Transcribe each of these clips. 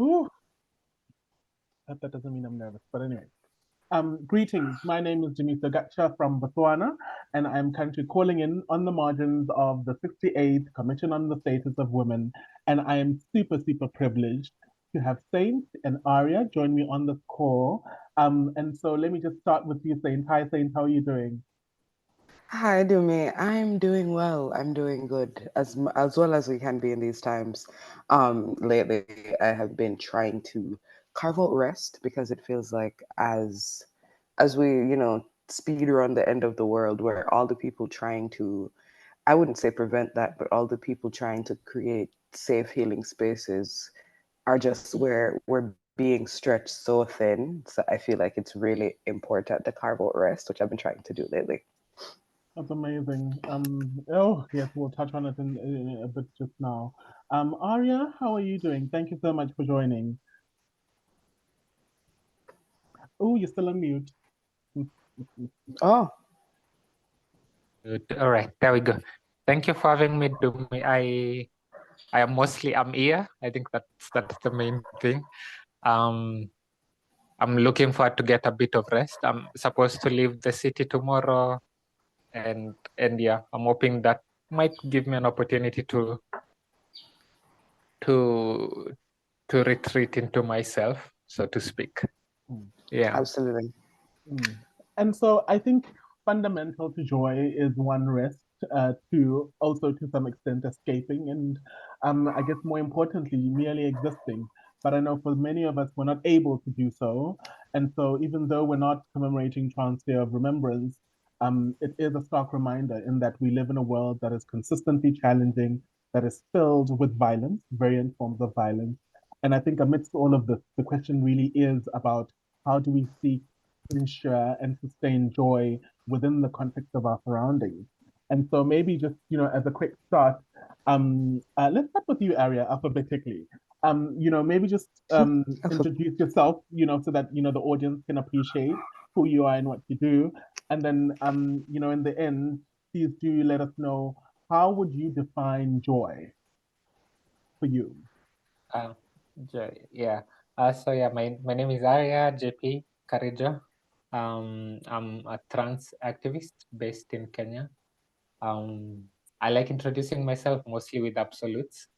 Ooh, that doesn't mean I'm nervous, but anyway. Greetings. My name is Dumi from Botswana, and I'm currently calling in on the margins of the 68th Commission on the Status of Women. And I am super, super privileged to have Saint and Āryā join me on this call. And so let me just start with you, Saint. Hi, Saint. How are you doing? Hi, Dumi. I'm doing well. I'm doing good, as well as we can be in these times. Lately, I have been trying to carve out rest because it feels like as we, speed around the end of the world, where all the people trying to, I wouldn't say prevent that, but all the people trying to create safe healing spaces are just where we're being stretched so thin. So I feel like it's really important to carve out rest, which I've been trying to do lately. That's amazing. Oh, yes, we'll touch on it in a bit just now. Āryā, how are you doing? Thank you so much for joining. Oh, you're still on mute. Oh, Good. All right, there we go. Thank you for having me, Dumi. I am mostly I'm here. I think that's the main thing. I'm looking forward to get a bit of rest. I'm supposed to leave the city tomorrow, and yeah, I'm hoping that might give me an opportunity to retreat into myself, so to speak. Yeah. absolutely. Mm. And so I think fundamental to joy is one rest, to also to some extent escaping, and I guess more importantly, merely existing. But I know for many of us, we're not able to do so. And so even though we're not commemorating Trans Day of Remembrance, it is a stark reminder in that we live in a world that is consistently challenging, that is filled with violence, variant forms of violence. And I think amidst all of this, the question really is about how do we seek ensure and sustain joy within the context of our surroundings. And so maybe just, as a quick start, let's start with you, Āryā, alphabetically. Maybe just introduce yourself, so that, the audience can appreciate who you are and what you do. And then, in the end, please do let us know, how would you define joy for you? Uh, yeah. So yeah, my name is Āryā JP Karijo. I'm a trans activist based in Kenya. I like introducing myself mostly with absolutes,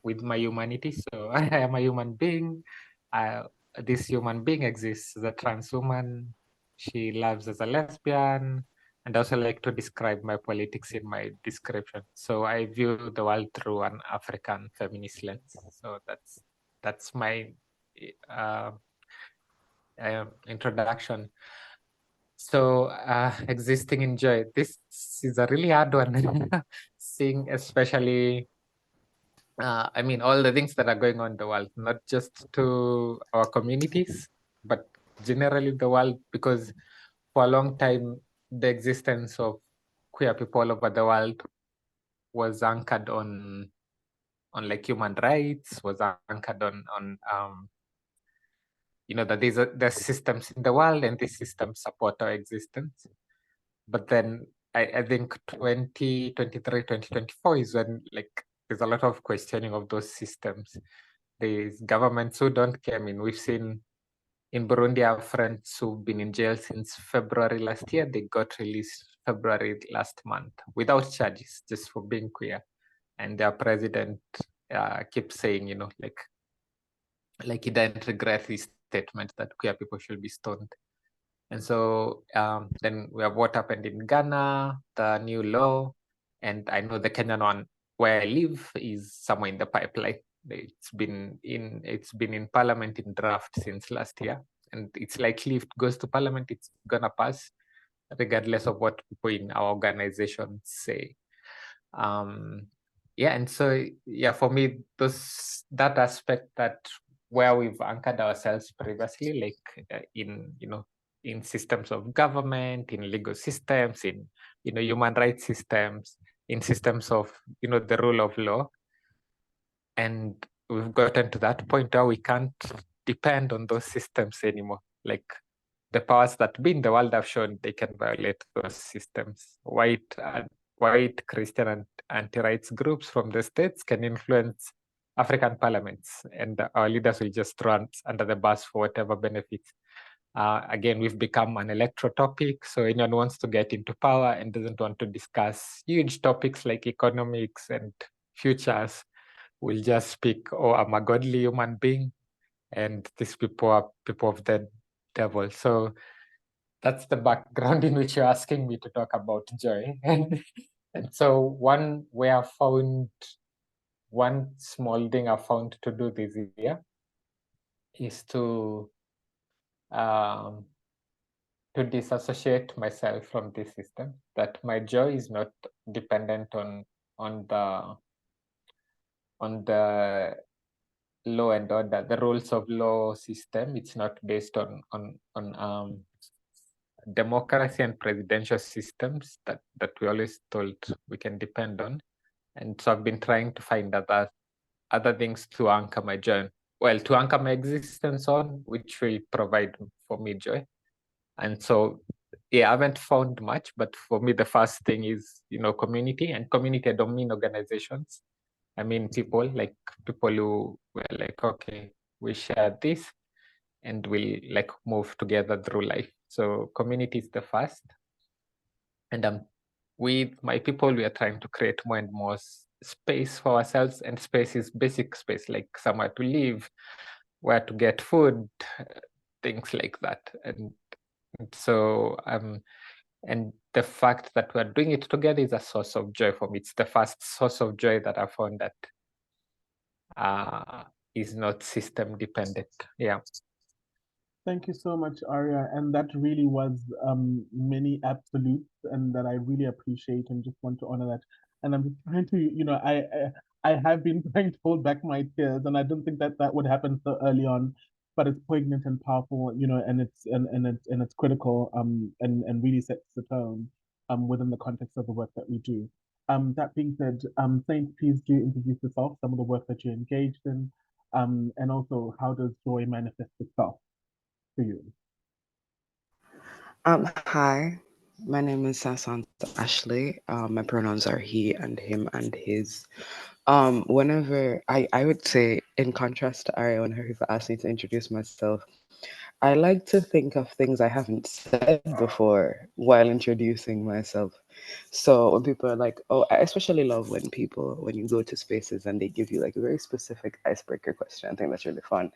with my humanity. So I am a human being. This human being exists as a trans woman. She lives as a lesbian, and I also like to describe my politics in my description. So I view the world through an African feminist lens. So that's my uh, introduction. So existing in joy. This is a really hard one. Seeing especially, I mean, all the things that are going on in the world, not just to our communities, but generally the world, because for a long time, the existence of queer people all over the world was anchored on like human rights, was anchored on that there's systems in the world and these systems support our existence. But then I think 2023, 2024 is when there's a lot of questioning of those systems. There's governments who don't care. I mean, we've seen in Burundi, our friends who've been in jail since February last year, they got released February last month without charges, just for being queer. And their president keeps saying, like he didn't regret his statement that queer people should be stoned. And so then we have what happened in Ghana, the new law, and I know the Kenyan one where I live is somewhere in the pipeline. It's been in Parliament in draft since last year, and it's likely if it goes to Parliament, it's gonna pass, regardless of what people in our organization say. Yeah, and so yeah, for me, that aspect that where we've anchored ourselves previously, like in systems of government, in legal systems, in human rights systems, in systems of the rule of law, and we've gotten to that point where we can't depend on those systems anymore. Like the powers that be in the world have shown they can violate those systems. White Christian and anti-rights groups from the states can influence African parliaments, and our leaders will just throw us under the bus for whatever benefits. Again, we've become an electoral topic, so anyone who wants to get into power and doesn't want to discuss huge topics like economics and futures will just speak, oh, I'm a godly human being, and these people are people of the devil. So that's the background in which you're asking me to talk about joy. And so one small thing I found to do this year is to disassociate myself from this system, that my joy is not dependent on the law and order, the rules of law system. It's not based on democracy and presidential systems that we always told we can depend on. And so I've been trying to find other things to anchor my joy, well, to anchor my existence on, which will provide for me joy. And so, yeah, I haven't found much, but for me, the first thing is, community. And community, I don't mean organizations. I mean people who were like, okay, we share this and we like move together through life. So community is the first. And with my people, we are trying to create more and more space for ourselves. And space is basic space, like somewhere to live, where to get food, things like that. And so, and the fact that we're doing it together is a source of joy for me. It's the first source of joy that I found that is not system dependent. Yeah. Thank you so much, Āryā. And that really was many absolutes, and that I really appreciate and just want to honor that. And I'm just trying to, I have been trying to hold back my tears, and I don't think that that would happen so early on, but it's poignant and powerful, and it's critical, and really sets the tone within the context of the work that we do. That being said, Saint, please do introduce yourself, some of the work that you're engaged in, and also how does joy manifest itself for you? Hi, my name is Sasant Ashley. My pronouns are he and him and his. Whenever I would say, in contrast to Āryā, whenever people ask me to introduce myself, I like to think of things I haven't said before while introducing myself. So when people are like, oh, I especially love when you go to spaces and they give you like a very specific icebreaker question. I think that's really fun.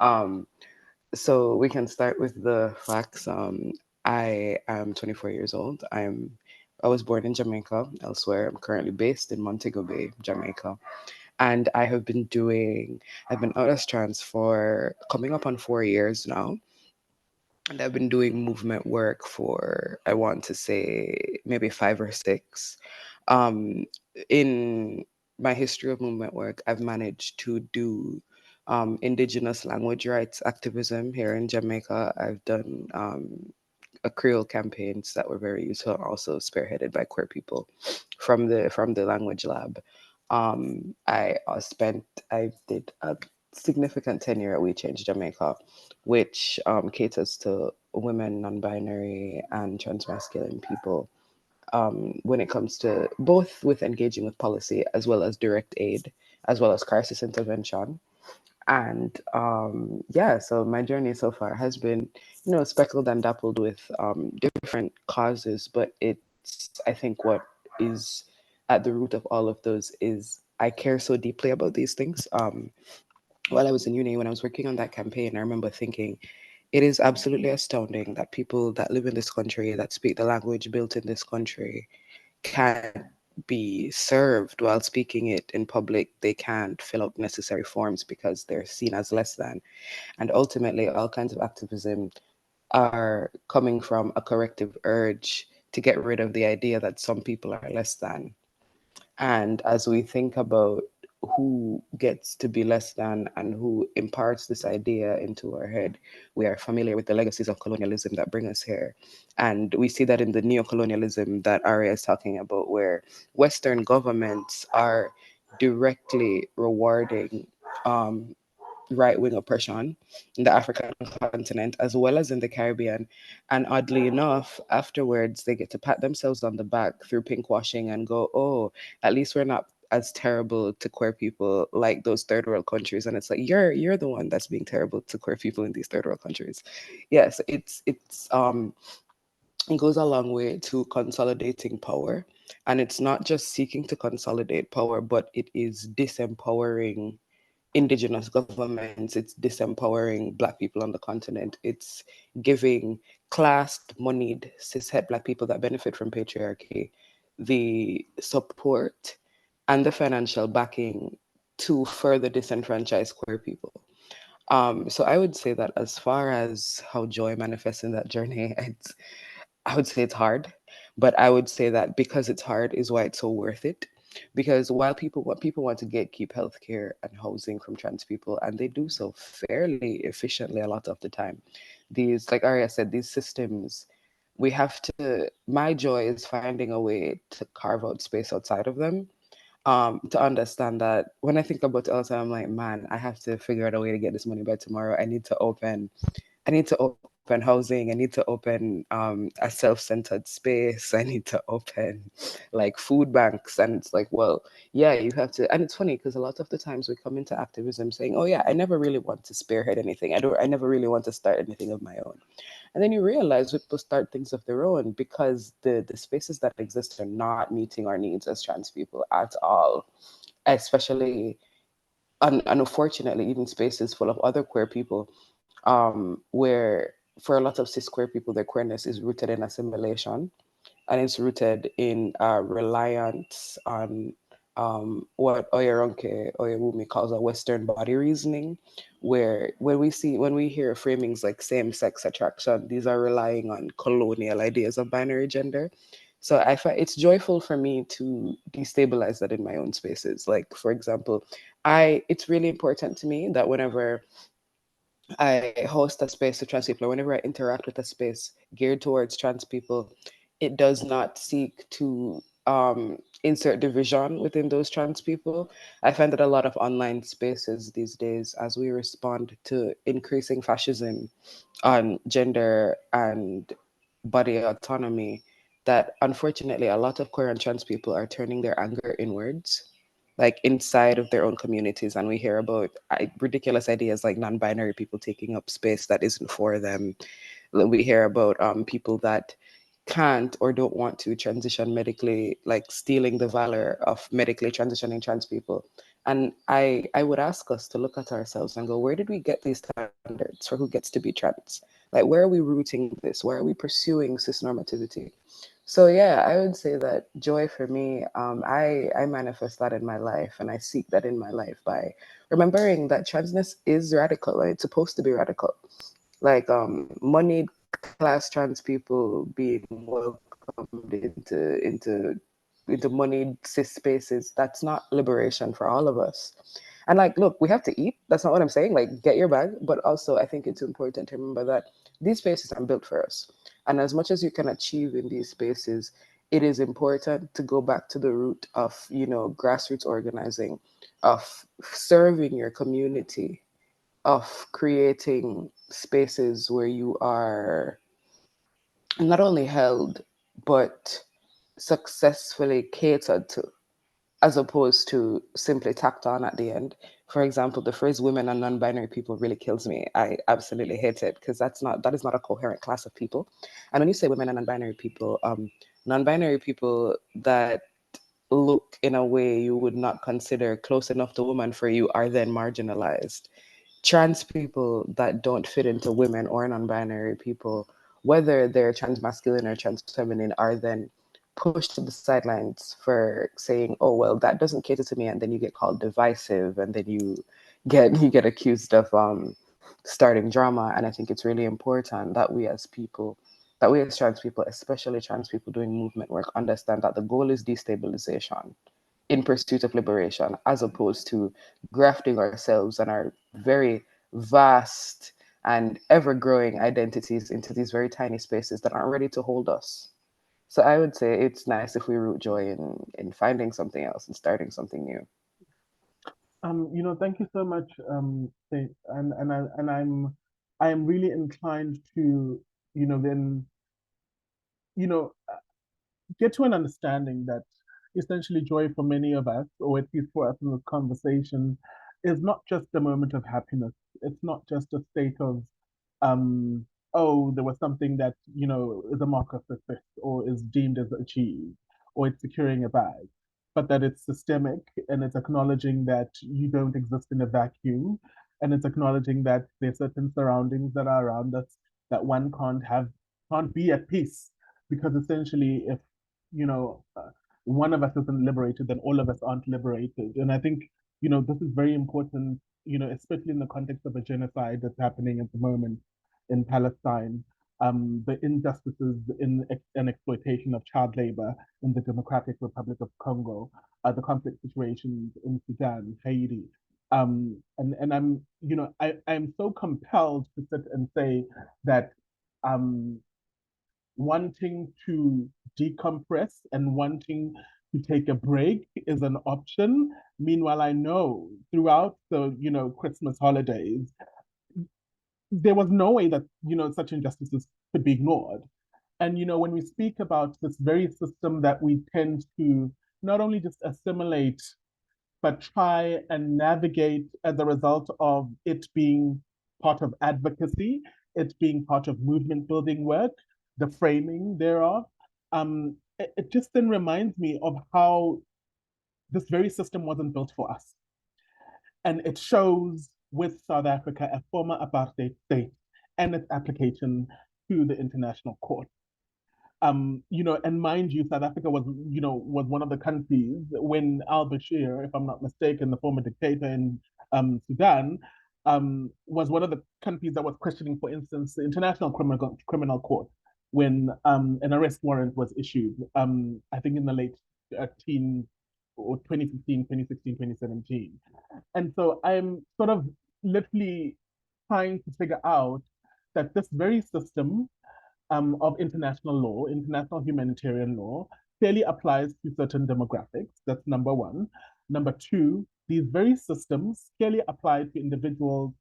Um, so we can start with the facts. I am 24 years old. I was born in Jamaica. Elsewhere, I'm currently based in Montego Bay, Jamaica, and I've been out as trans for coming up on 4 years now, and I've been doing movement work for, I want to say, maybe 5 or 6. Um, in my history of movement work, I've managed to do indigenous language rights activism here in Jamaica. I've done a Creole campaigns that were very useful, also spearheaded by queer people from the language lab. I did a significant tenure at We Change Jamaica, which caters to women, non-binary, and transmasculine people. When it comes to both with engaging with policy as well as direct aid, as well as crisis intervention. And yeah, so my journey so far has been, speckled and dappled with different causes, but I think what is at the root of all of those is I care so deeply about these things. While I was in uni, when I was working on that campaign, I remember thinking, it is absolutely astounding that people that live in this country, that speak the language built in this country, can't be served while speaking it in public. They can't fill out necessary forms because they're seen as less than. And ultimately, all kinds of activism are coming from a corrective urge to get rid of the idea that some people are less than. And as we think about who gets to be less than and who imparts this idea into our head, we are familiar with the legacies of colonialism that bring us here. And we see that in the neocolonialism that Āryā is talking about, where Western governments are directly rewarding right-wing oppression in the African continent as well as in the Caribbean. And oddly enough, afterwards they get to pat themselves on the back through pinkwashing and go, oh, at least we're not as terrible to queer people like those third world countries, and it's like you're the one that's being terrible to queer people in these third world countries. Yes, it goes a long way to consolidating power, and it's not just seeking to consolidate power, but it is disempowering indigenous governments, it's disempowering Black people on the continent, it's giving classed, moneyed, cishet Black people that benefit from patriarchy the support and the financial backing to further disenfranchise queer people. So I would say that as far as how joy manifests in that journey, I would say it's hard, but I would say that because it's hard is why it's so worth it. Because while people want to gatekeep healthcare and housing from trans people, and they do so fairly efficiently a lot of the time, these, like Āryā said, these systems, we have to. My joy is finding a way to carve out space outside of them, to understand that when I think about it all the time, I'm like, man, I have to figure out a way to get this money by tomorrow. I need to open housing. I need to open a self-centered space. I need to open like food banks. And it's like, well, yeah, you have to. And it's funny because a lot of the times we come into activism saying, oh yeah, I never really want to spearhead anything. I never really want to start anything of my own. And then you realize people start things of their own because the spaces that exist are not meeting our needs as trans people at all, especially unfortunately, even spaces full of other queer people, where for a lot of cis queer people, their queerness is rooted in assimilation, and it's rooted in reliance on what Oyewumi calls a Western body reasoning, where when we hear framings like same-sex attraction, these are relying on colonial ideas of binary gender. So I find it's joyful for me to destabilize that in my own spaces. Like, for example, it's really important to me that whenever I host a space to trans people, or whenever I interact with a space geared towards trans people, it does not seek to insert division within those trans people. I find that a lot of online spaces these days, as we respond to increasing fascism on gender and body autonomy, that unfortunately a lot of queer and trans people are turning their anger inwards, like inside of their own communities. And we hear about ridiculous ideas like non-binary people taking up space that isn't for them. We hear about people that can't or don't want to transition medically, like stealing the valor of medically transitioning trans people. And I would ask us to look at ourselves and go, where did we get these standards for who gets to be trans? Like, where are we rooting this? Where are we pursuing cis-normativity? So yeah, I would say that joy for me, I manifest that in my life, and I seek that in my life by remembering that transness is radical, and it's supposed to be radical. Like moneyed class trans people being welcomed into moneyed cis spaces, that's not liberation for all of us. And like, look, we have to eat. That's not what I'm saying. Like, get your bag. But also, I think it's important to remember that these spaces aren't built for us. And as much as you can achieve in these spaces, it is important to go back to the root of, grassroots organizing, of serving your community, of creating spaces where you are not only held, but successfully catered to, as opposed to simply tacked on at the end. For example, the phrase women and non-binary people really kills me. I absolutely hate it because that is not a coherent class of people. And when you say women and non-binary people that look in a way you would not consider close enough to woman for you are then marginalized. Trans people that don't fit into women or non-binary people, whether they're trans masculine or trans feminine, are then pushed to the sidelines for saying, oh well, that doesn't cater to me, and then you get called divisive, and then you get accused of starting drama. And I think it's really important that we as trans people, especially trans people doing movement work, understand that the goal is destabilization in pursuit of liberation, as opposed to grafting ourselves and our very vast and ever growing identities into these very tiny spaces that aren't ready to hold us. So I would say it's nice if we root joy in finding something else and starting something new. Thank you so much, Faith. I'm really inclined to, then, get to an understanding that essentially joy for many of us, or at least for us in this conversation, is not just a moment of happiness. It's not just a state of, um, oh, there was something that, is a mark of success or is deemed as achieved, or it's securing a bag, but that it's systemic and it's acknowledging that you don't exist in a vacuum, and it's acknowledging that there's certain surroundings that are around us that one can't be at peace, because essentially if one of us isn't liberated, then all of us aren't liberated. And I think this is very important, especially in the context of a genocide that's happening at the moment in Palestine, the injustices in and exploitation of child labor in the Democratic Republic of Congo, the conflict situations in Sudan, Haiti. And I'm so compelled to sit and say that wanting to decompress and wanting to take a break is an option. Meanwhile, I know throughout the Christmas holidays, there was no way that such injustices could be ignored. And when we speak about this very system that we tend to not only just assimilate, but try and navigate as a result of it being part of advocacy, it being part of movement building work, the framing thereof. It just then reminds me of how this very system wasn't built for us. And it shows with South Africa, a former apartheid state, and its application to the international court. And mind you, South Africa was one of the countries when al-Bashir, if I'm not mistaken, the former dictator in Sudan, was one of the countries that was questioning, for instance, the International Criminal Court when an arrest warrant was issued, I think in the late teen or 2015, 2016, 2017. And so I'm sort of literally trying to figure out that this very system of international law, international humanitarian law, clearly applies to certain demographics. That's number one. Number two, these very systems clearly apply to individuals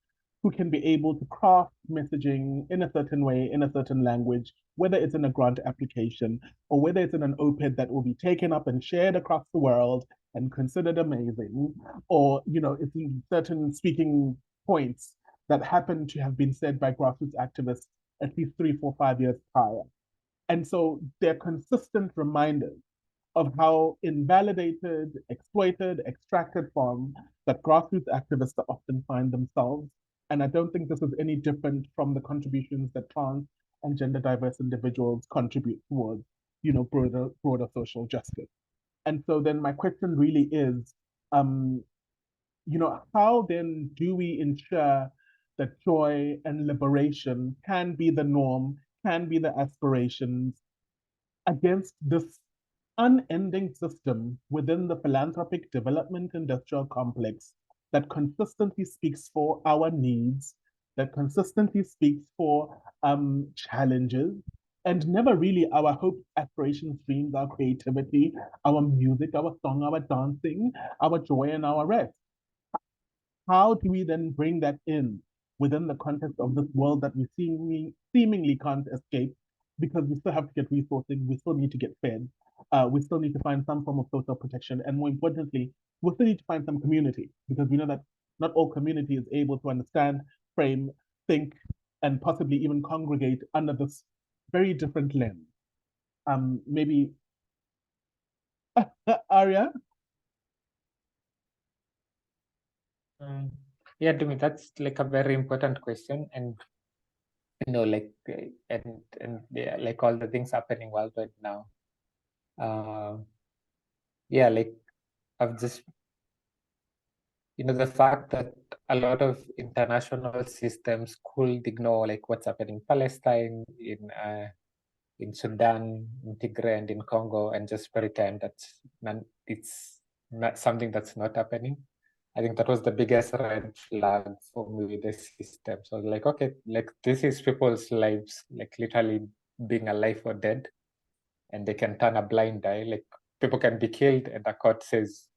who can be able to craft messaging in a certain way, in a certain language, whether it's in a grant application or whether it's in an op-ed that will be taken up and shared across the world and considered amazing, or it's in certain speaking points that happen to have been said by grassroots activists at least 3, 4, 5 years prior. And so they're consistent reminders of how invalidated, exploited, extracted from that grassroots activists often find themselves. And I don't think this is any different from the contributions that trans and gender diverse individuals contribute towards, broader social justice. And so then my question really is, how then do we ensure that joy and liberation can be the norm, can be the aspirations against this unending system within the philanthropic development industrial complex that consistently speaks for our needs, that consistently speaks for challenges, and never really our hopes, aspirations, dreams, our creativity, our music, our song, our dancing, our joy, and our rest. How do we then bring that in within the context of this world that we seemingly can't escape, because we still have to get resourcing, we still need to get fed, we still need to find some form of social protection, and more importantly, we still need to find some community, because we know that not all community is able to understand, frame, think, and possibly even congregate under this very different lens. Maybe Āryā? Yeah, Dumi, that's like a very important question, and like yeah, like all the things happening worldwide now. Yeah, like I've just the fact that a lot of international systems could ignore like what's happening in Palestine, in Sudan, in Tigray, and in Congo, and just pretend that it's not something that's not happening. I think that was the biggest red flag for me with the system. So like, okay, like this is people's lives, like literally being alive or dead, and they can turn a blind eye. Like people can be killed, and the court says,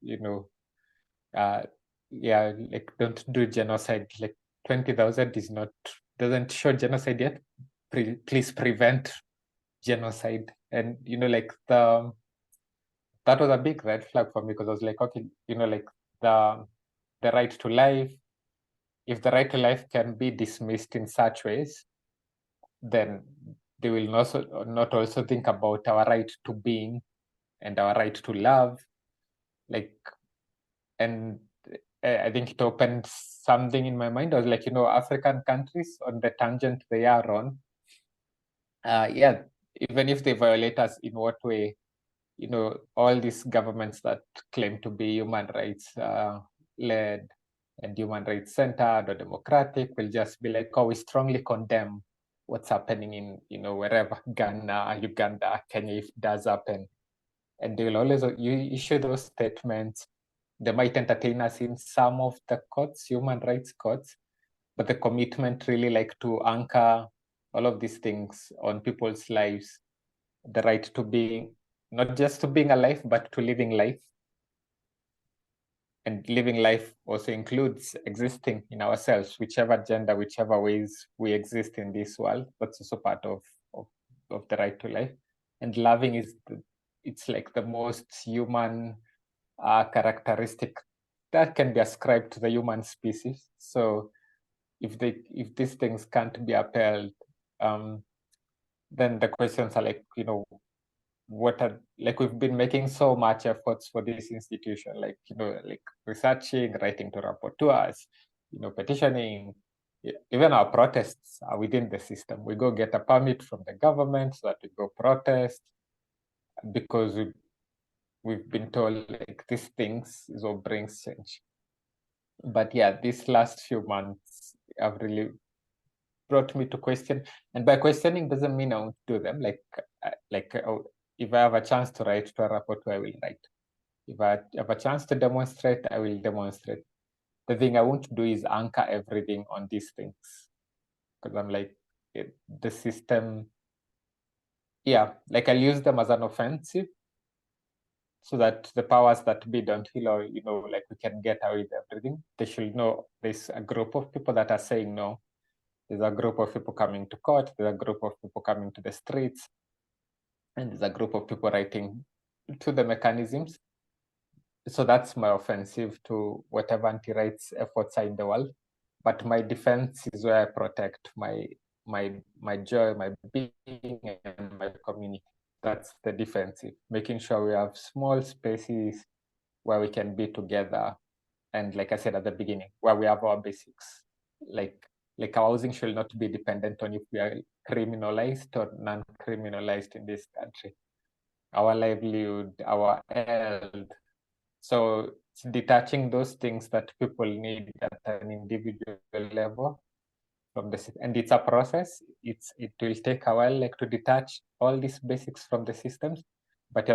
yeah, like don't do genocide. Like 20,000 doesn't show genocide yet. Please prevent genocide. And like the that was a big red flag for me, because I was like, okay, like the right to life, if the right to life can be dismissed in such ways, then they will not also think about our right to being and our right to love. Like, and I think it opened something in my mind. I was like, African countries, on the tangent they are on, yeah, even if they violate us, in what way? All these governments that claim to be human rights led and human rights centered or democratic will just be like, oh, we strongly condemn what's happening in, wherever, Ghana, Uganda, Kenya, if it does happen. And they will always issue those statements. They might entertain us in some of the courts, human rights courts, but the commitment really like to anchor all of these things on people's lives, the right to being, not just to being alive, but to living life. And living life also includes existing in ourselves, whichever gender, whichever ways we exist in this world. That's also part of the right to life. And loving it's like the most human characteristic that can be ascribed to the human species. So if these things can't be upheld, then the questions are like, what are, like, we've been making so much efforts for this institution, like, like researching, writing to rapporteurs, petitioning, even our protests are within the system. We go get a permit from the government so that we go protest, because we've been told like these things is what brings change. But yeah, these last few months have really brought me to question, and by questioning doesn't mean I won't do them. Like if I have a chance to write to a rapporteur, I will write. If I have a chance to demonstrate, I will demonstrate. The thing I won't do is anchor everything on these things, because I'm like, the system, yeah, like I'll use them as an offensive so that the powers that be don't feel, like we can get away with everything. They should know there's a group of people that are saying no. There's a group of people coming to court. There's a group of people coming to the streets. And there's a group of people writing to the mechanisms. So that's my offensive to whatever anti-rights efforts are in the world. But my defense is where I protect my joy, my being, and my community. That's the defensive, making sure we have small spaces where we can be together. And like I said at the beginning, where we have our basics, like our housing should not be dependent on if we are criminalized or non-criminalized in this country. Our livelihood, our health. So detaching those things that people need at an individual level from the, and it's a process. It will take a while, like, to detach all these basics from the systems. But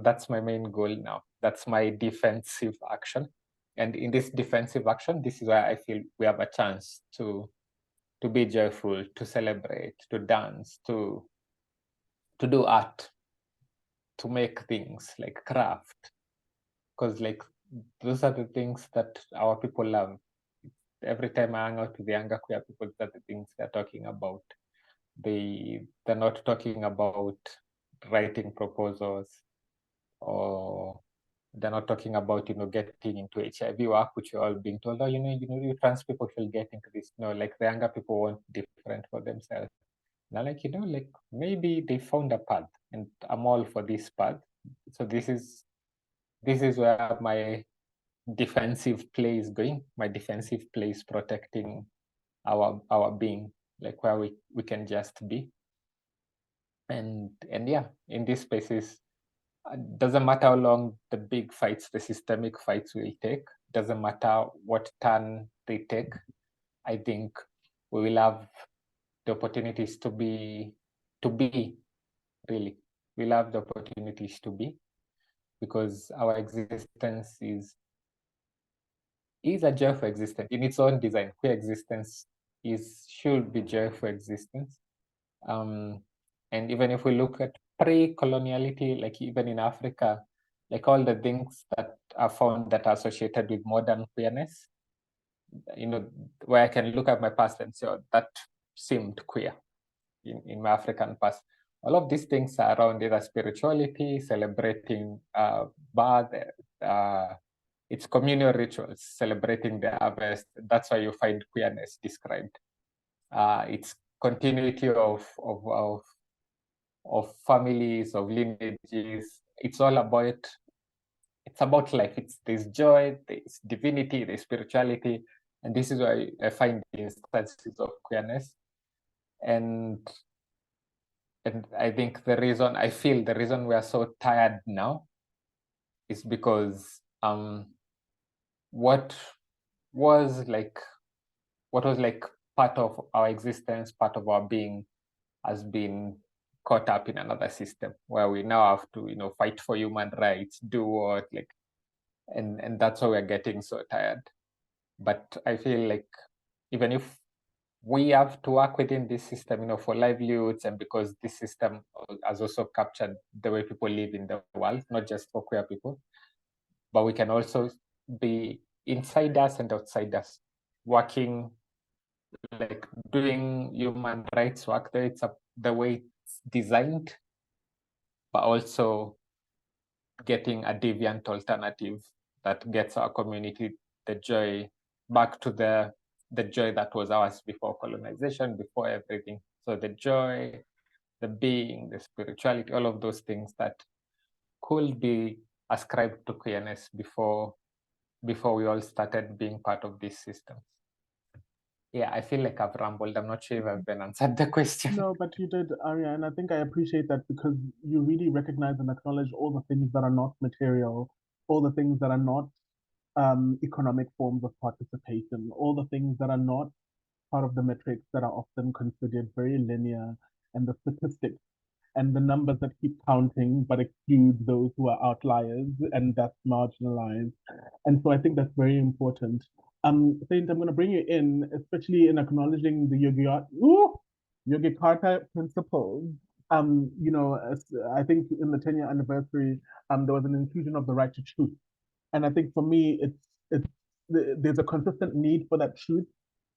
that's my main goal now. That's my defensive action. And in this defensive action, this is where I feel we have a chance to be joyful, to celebrate, to dance, to do art, to make things like craft. Because like those are the things that our people love. Every time I hang out with the younger queer people, that the things they're talking about. They're not talking about writing proposals, or they're not talking about, getting into HIV work, which you're all being told, oh, you trans people should get into this. No, like the younger people want different for themselves. Now, like, like maybe they found a path, and I'm all for this path. So this is where my defensive play is going. My defensive play is protecting our being, like where we can just be. And yeah, in these spaces, doesn't matter how long the big fights, the systemic fights will take, doesn't matter what turn they take, I think we will have the opportunities to be really. We'll have the opportunities to be, because our existence is a joyful existence in its own design. Queer existence should be joyful existence. And even if we look at pre-coloniality, like even in Africa, like all the things that are found that are associated with modern queerness, where I can look at my past and say, oh, that seemed queer in my African past. All of these things are around either spirituality, celebrating birth, it's communal rituals, celebrating the harvest. That's why you find queerness described. It's continuity of families, of lineages. It's all about, it's about life. There's joy, there's divinity, there's spirituality. And this is why I find the instances of queerness. And I think the reason we are so tired now is because what was like part of our existence, part of our being, has been caught up in another system where we now have to, fight for human rights, do what, and that's why we're getting so tired. But I feel like even if we have to work within this system, for livelihoods, and because this system has also captured the way people live in the world, not just for queer people, but we can also be insiders and outsiders, working, like doing human rights work there. It's the way it's designed, but also getting a deviant alternative that gets our community the joy back to the joy that was ours before colonization, before everything. So the joy, the being, the spirituality, all of those things that could be ascribed to queerness before we all started being part of this system. Yeah, I feel like I've rambled. I'm not sure if I've been answered the question. No, but you did, Āryā, and I think I appreciate that because you really recognize and acknowledge all the things that are not material, all the things that are not economic forms of participation, all the things that are not part of the metrics that are often considered very linear, and the statistics and the numbers that keep counting but exclude those who are outliers and that's marginalized. And so I think that's very important. Saint, I'm going to bring you in, especially in acknowledging the Yogyakarta principles. I think in the 10-year anniversary, there was an inclusion of the right to truth. And I think for me, it's there's a consistent need for that truth,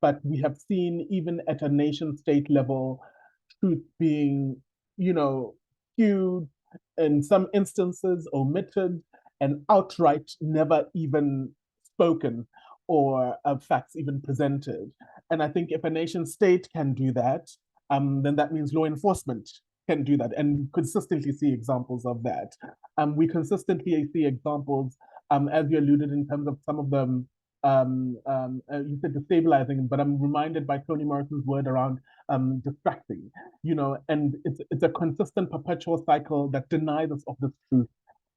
but we have seen even at a nation state level, truth being, skewed, in some instances omitted, and outright never even spoken or facts even presented. And I think if a nation state can do that, then that means law enforcement can do that, and consistently see examples of that. We consistently see examples, as you alluded, in terms of some of them. You said destabilizing, but I'm reminded by Toni Morrison's word around distracting. And it's a consistent, perpetual cycle that denies us of this truth.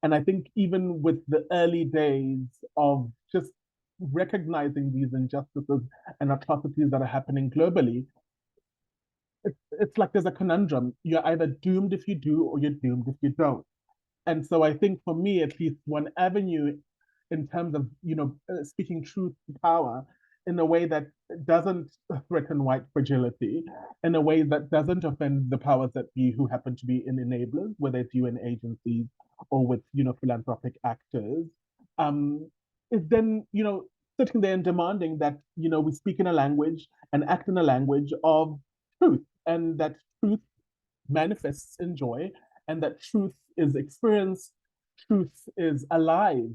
And I think even with the early days of just recognizing these injustices and atrocities that are happening globally, it's like there's a conundrum. You're either doomed if you do, or you're doomed if you don't. And so I think for me, at least, one avenue in terms of, speaking truth to power in a way that doesn't threaten white fragility, in a way that doesn't offend the powers that be who happen to be in enablers, whether it's UN agencies or with, philanthropic actors, is then, sitting there and demanding that, we speak in a language and act in a language of truth, and that truth manifests in joy, and that truth is experienced, truth is alive,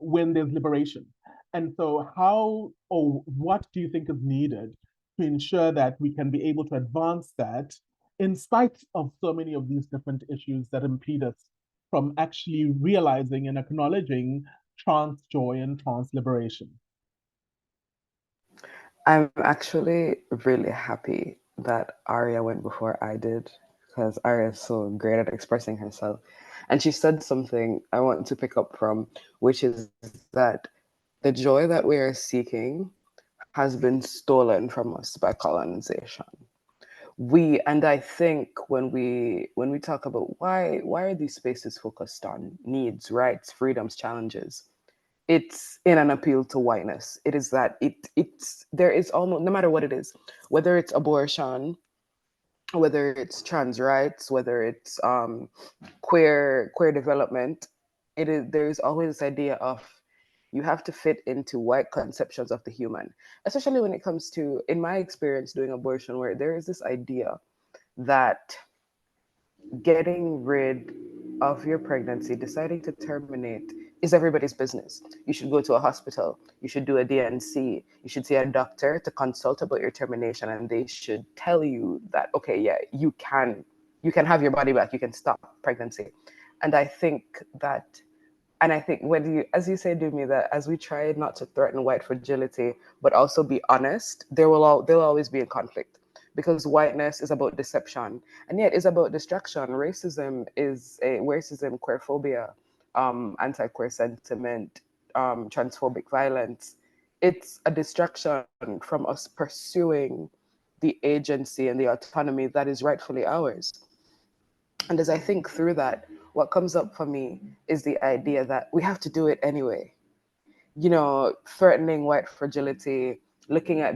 when there's liberation. And so, how or what do you think is needed to ensure that we can be able to advance that in spite of so many of these different issues that impede us from actually realizing and acknowledging trans joy and trans liberation? I'm actually really happy that Āryā went before I did, because Āryā is so great at expressing herself. And she said something I want to pick up from, which is that the joy that we are seeking has been stolen from us by colonization. And I think when we talk about why are these spaces focused on needs, rights, freedoms, challenges, it's in an appeal to whiteness. It is that there is almost, no matter what it is, whether it's abortion, whether it's trans rights, whether it's queer development, there is always this idea of you have to fit into white conceptions of the human, especially when it comes to, in my experience doing abortion, where there is this idea that getting rid of your pregnancy, deciding to terminate, is everybody's business. You should go to a hospital. You should do a DNC. You should see a doctor to consult about your termination, and they should tell you that, okay, yeah, you can have your body back. You can stop pregnancy. And I think that and I think when you, as you say, Dumi, that as we try not to threaten white fragility, but also be honest, there'll always be a conflict, because whiteness is about deception, and yet it's about distraction. Racism, queerphobia, anti-queer sentiment, transphobic violence. It's a distraction from us pursuing the agency and the autonomy that is rightfully ours. And as I think through that, what comes up for me is the idea that we have to do it anyway. Threatening white fragility, looking at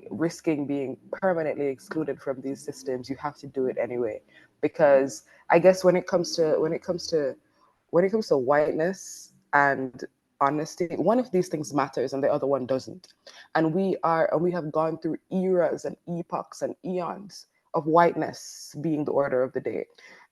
risking being permanently excluded from these systems. You have to do it anyway, because I guess when it comes to whiteness and honesty, one of these things matters and the other one doesn't. And we have gone through eras and epochs and eons of whiteness being the order of the day.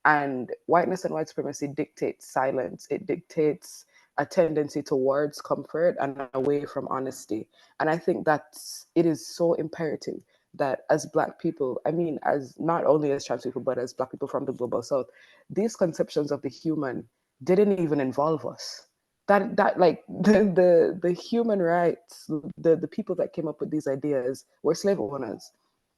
And whiteness and white supremacy dictates silence. It dictates a tendency towards comfort and away from honesty. And I think it is so imperative that as Black people, I mean, as not only as trans people, but as Black people from the global South, these conceptions of the human didn't even involve us. That like the human rights, the people that came up with these ideas were slave owners.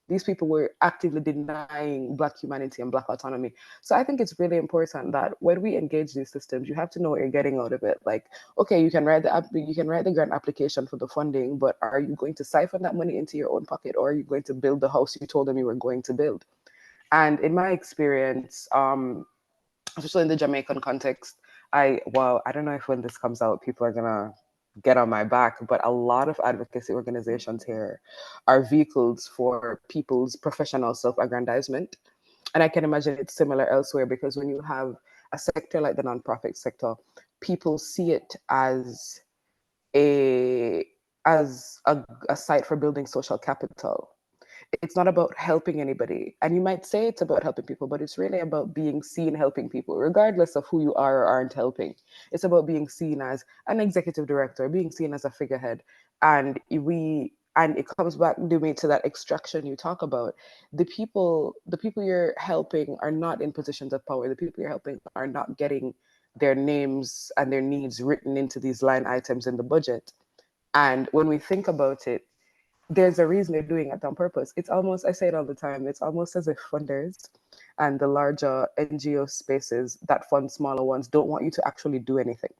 These people were actively denying Black humanity and Black autonomy. So I think it's really important that when we engage these systems, you have to know what you're getting out of it. Like, okay, you can write the grant application for the funding, but are you going to siphon that money into your own pocket, or are you going to build the house you told them you were going to build? And in my experience, especially in the Jamaican context, I don't know if when this comes out, people are gonna get on my back, but a lot of advocacy organizations here are vehicles for people's professional self-aggrandizement. And I can imagine it's similar elsewhere, because when you have a sector like the nonprofit sector, people see it a as a site for building social capital. It's not about helping anybody. And you might say it's about helping people, but it's really about being seen helping people, regardless of who you are or aren't helping. It's about being seen as an executive director, being seen as a figurehead. And it comes back, Dumi, to that extraction you talk about. The people you're helping are not in positions of power. The people you're helping are not getting their names and their needs written into these line items in the budget. And when we think about it, there's a reason they're doing it on purpose. It's almost, I say it all the time, it's almost as if funders and the larger NGO spaces that fund smaller ones don't want you to actually do anything.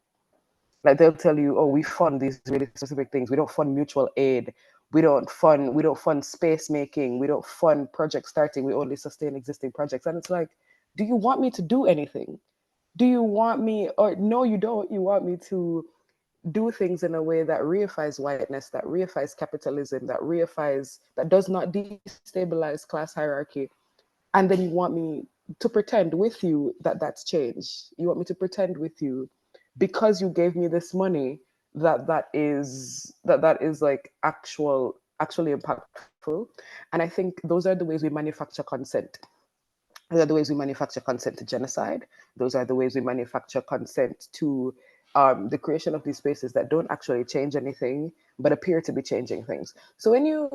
Like, they'll tell you, oh, we fund these really specific things. We don't fund mutual aid. We don't fund space making. We don't fund project starting. We only sustain existing projects. And it's like, do you want me to do anything? Do you want me, or no, you don't. You want me to do things in a way that reifies whiteness, that reifies capitalism, that does not destabilize class hierarchy. And then you want me to pretend with you that that's change. You want me to pretend with you, because you gave me this money, that is like actually impactful. And I think those are the ways we manufacture consent. Those are the ways we manufacture consent to genocide. Those are the ways we manufacture consent to the creation of these spaces that don't actually change anything, but appear to be changing things. So when you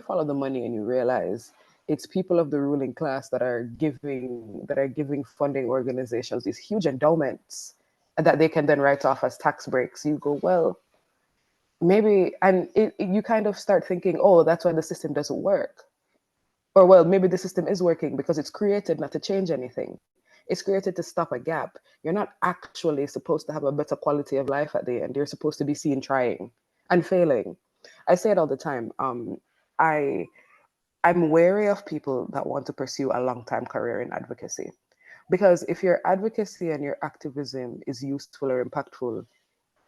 follow the money and you realize it's people of the ruling class that are giving funding organizations these huge endowments that they can then write off as tax breaks, you go, well, maybe, and you kind of start thinking, oh, that's why the system doesn't work. Or, well, maybe the system is working because it's created not to change anything. It's created to stop a gap. You're not actually supposed to have a better quality of life at the end. You're supposed to be seen trying and failing. I say it all the time. I I'm wary of people that want to pursue a long time career in advocacy, because if your advocacy and your activism is useful or impactful,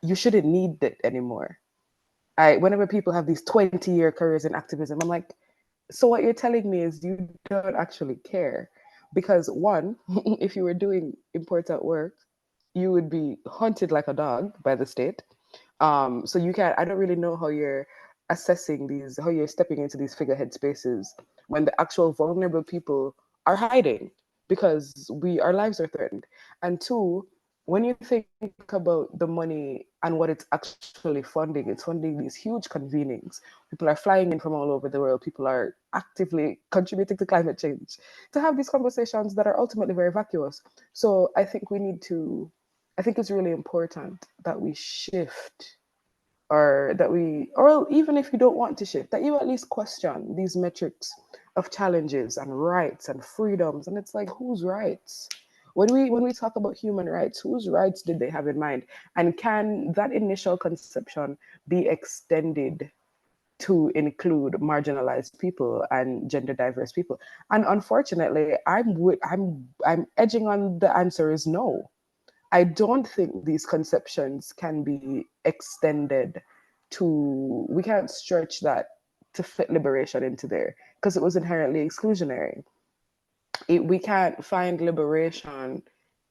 you shouldn't need it anymore. Whenever people have these 20-year careers in activism, I'm like, so what you're telling me is you don't actually care. Because one, if you were doing important work, you would be hunted like a dog by the state. So you can't, I don't really know how you're how you're stepping into these figurehead spaces when the actual vulnerable people are hiding because our lives are threatened. And two, when you think about the money and what it's actually funding, it's funding these huge convenings. People are flying in from all over the world. People are actively contributing to climate change to have these conversations that are ultimately very vacuous. So I think it's really important that we shift, or even if you don't want to shift, that you at least question these metrics of challenges and rights and freedoms. And it's like, whose rights? When we talk about human rights, whose rights did they have in mind? And can that initial conception be extended to include marginalized people and gender diverse people? And unfortunately, I'm edging on the answer is no. I don't think these conceptions can be extended to, we can't stretch that to fit liberation into there because it was inherently exclusionary. We can't find liberation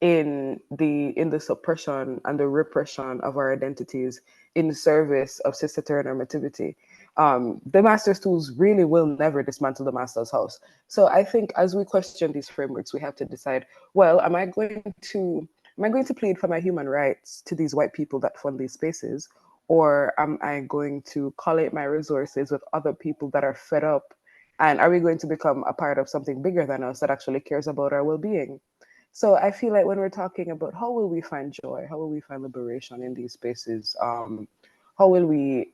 in the suppression and the repression of our identities in service of cis heteronormativity. The master's tools really will never dismantle the master's house. So I think as we question these frameworks, we have to decide, well, am I going to plead for my human rights to these white people that fund these spaces? Or am I going to collate my resources with other people that are fed up? And are we going to become a part of something bigger than us that actually cares about our well-being? So I feel like when we're talking about how will we find joy, how will we find liberation in these spaces, how will we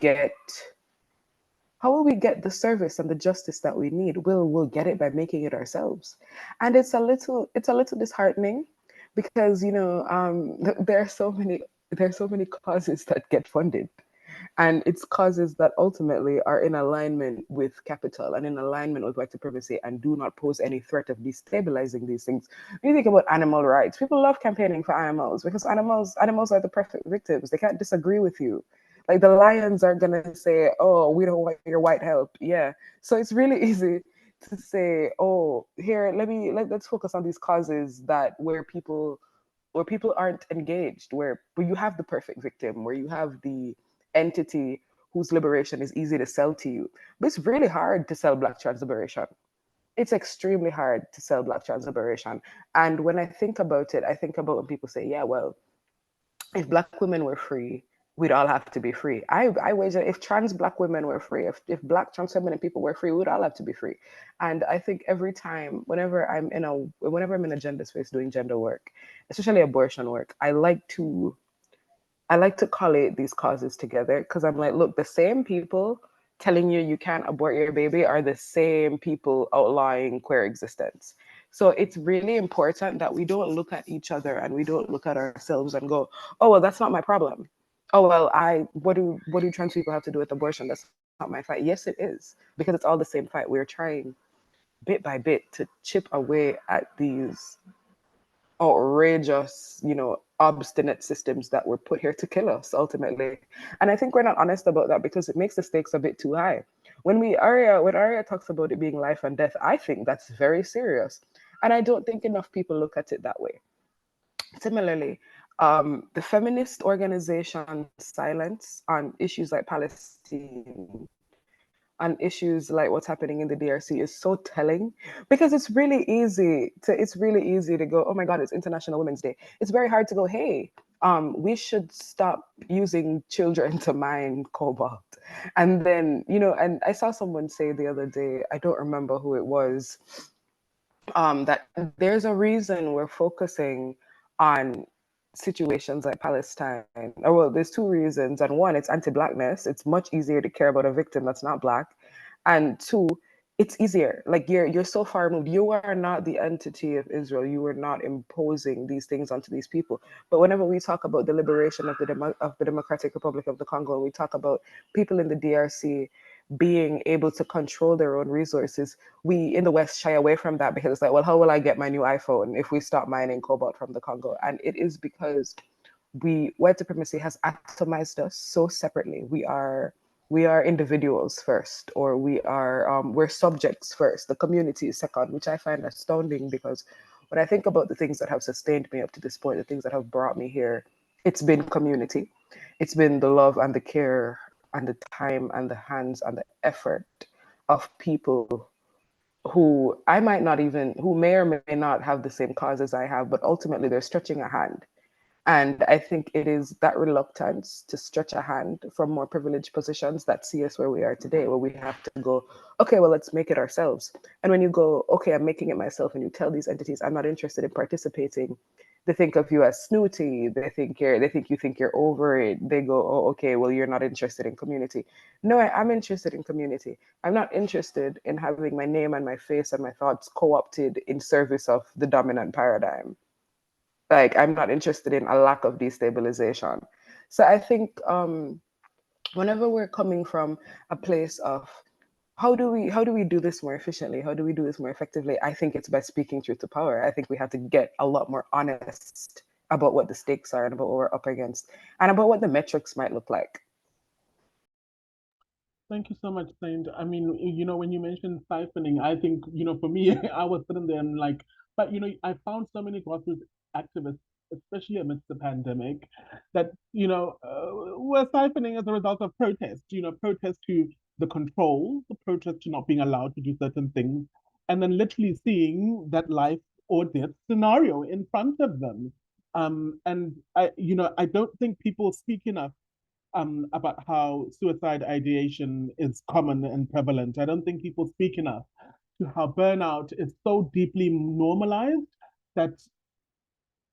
get how will we get the service and the justice that we need? We'll get it by making it ourselves. And it's a little disheartening because there are so many causes that get funded, and it's causes that ultimately are in alignment with capital and in alignment with white supremacy and do not pose any threat of destabilizing these things. When you think about animal rights, people love campaigning for animals because animals are the perfect victims. They can't disagree with you. Like the lions are gonna say, "Oh, we don't want your white help." Yeah, so it's really easy to say, "Oh, here, let's focus on these causes where people aren't engaged, where you have the perfect victim, where you have the entity whose liberation is easy to sell to you." But it's really hard to sell Black trans liberation. It's extremely hard to sell Black trans liberation. And when I think about it, I think about when people say, yeah, well, if Black women were free, we'd all have to be free. I wager if trans Black women were free, if Black trans feminine people were free, we'd all have to be free. And I think every time, whenever I'm in a gender space doing gender work, especially abortion work, I like to collate these causes together because I'm like, look, the same people telling you can't abort your baby are the same people outlawing queer existence. So it's really important that we don't look at each other and we don't look at ourselves and go, oh well, that's not my problem. Oh well, what do trans people have to do with abortion? That's not my fight. Yes, it is, because it's all the same fight. We're trying bit by bit to chip away at these outrageous, obstinate systems that were put here to kill us ultimately. And I think we're not honest about that because it makes the stakes a bit too high. When Āryā talks about it being life and death, I think that's very serious. And I don't think enough people look at it that way. Similarly, the feminist organization's silence on issues like Palestine, on issues like what's happening in the DRC is so telling because it's really easy to go, oh my God, it's International Women's Day. It's very hard to go, hey, we should stop using children to mine cobalt. And then, and I saw someone say the other day, I don't remember who it was, that there's a reason we're focusing on situations like Palestine. Or well, there's two reasons. And one, it's anti-Blackness. It's much easier to care about a victim that's not Black. And two, it's easier. Like you're so far removed. You are not the entity of Israel. You are not imposing these things onto these people. But whenever we talk about the liberation of the Democratic Republic of the Congo, we talk about people in the DRC being able to control their own resources, we in the West shy away from that because it's like, well, how will I get my new iPhone if we stop mining cobalt from the Congo? And it is because white supremacy has atomized us so separately. We are individuals first, or we're subjects first. The community is second, which I find astounding because when I think about the things that have sustained me up to this point, the things that have brought me here, it's been community. It's been the love and the care and the time and the hands and the effort of people who I might not even, who may or may not have the same cause as I have, but ultimately they're stretching a hand. And I think it is that reluctance to stretch a hand from more privileged positions that see us where we are today, where we have to go, okay, well, let's make it ourselves. And when you go, okay, I'm making it myself, and you tell these entities, I'm not interested in participating, they think of you as snooty. You think you're over it. They go, oh, okay, well, you're not interested in community. No, I am interested in community. I'm not interested in having my name and my face and my thoughts co-opted in service of the dominant paradigm. Like, I'm not interested in a lack of destabilization. So I think whenever we're coming from a place of how do we do this more efficiently, how do we do this more effectively, I think it's by speaking truth to power. I think we have to get a lot more honest about what the stakes are and about what we're up against and about what the metrics might look like. Thank you so much, Saint. I mean, when you mentioned siphoning, I think, for me, I was sitting there and like, but, I found so many grassroots activists, especially amidst the pandemic, that, were siphoning as a result of protest, protest to the control, the protest to not being allowed to do certain things, and then literally seeing that life or death scenario in front of them. And I don't think people speak enough about how suicide ideation is common and prevalent. I don't think people speak enough to how burnout is so deeply normalized that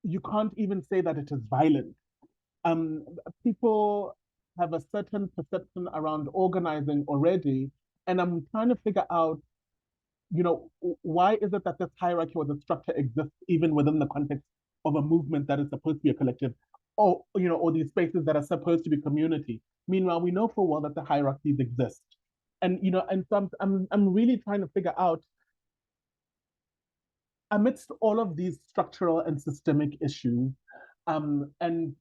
you can't even say that it is violent. Um, People have a certain perception around organizing already, and I'm trying to figure out, why is it that this hierarchy or the structure exists even within the context of a movement that is supposed to be a collective, or these spaces that are supposed to be community. Meanwhile, we know full well that the hierarchies exist, and so I'm really trying to figure out, amidst all of these structural and systemic issues, and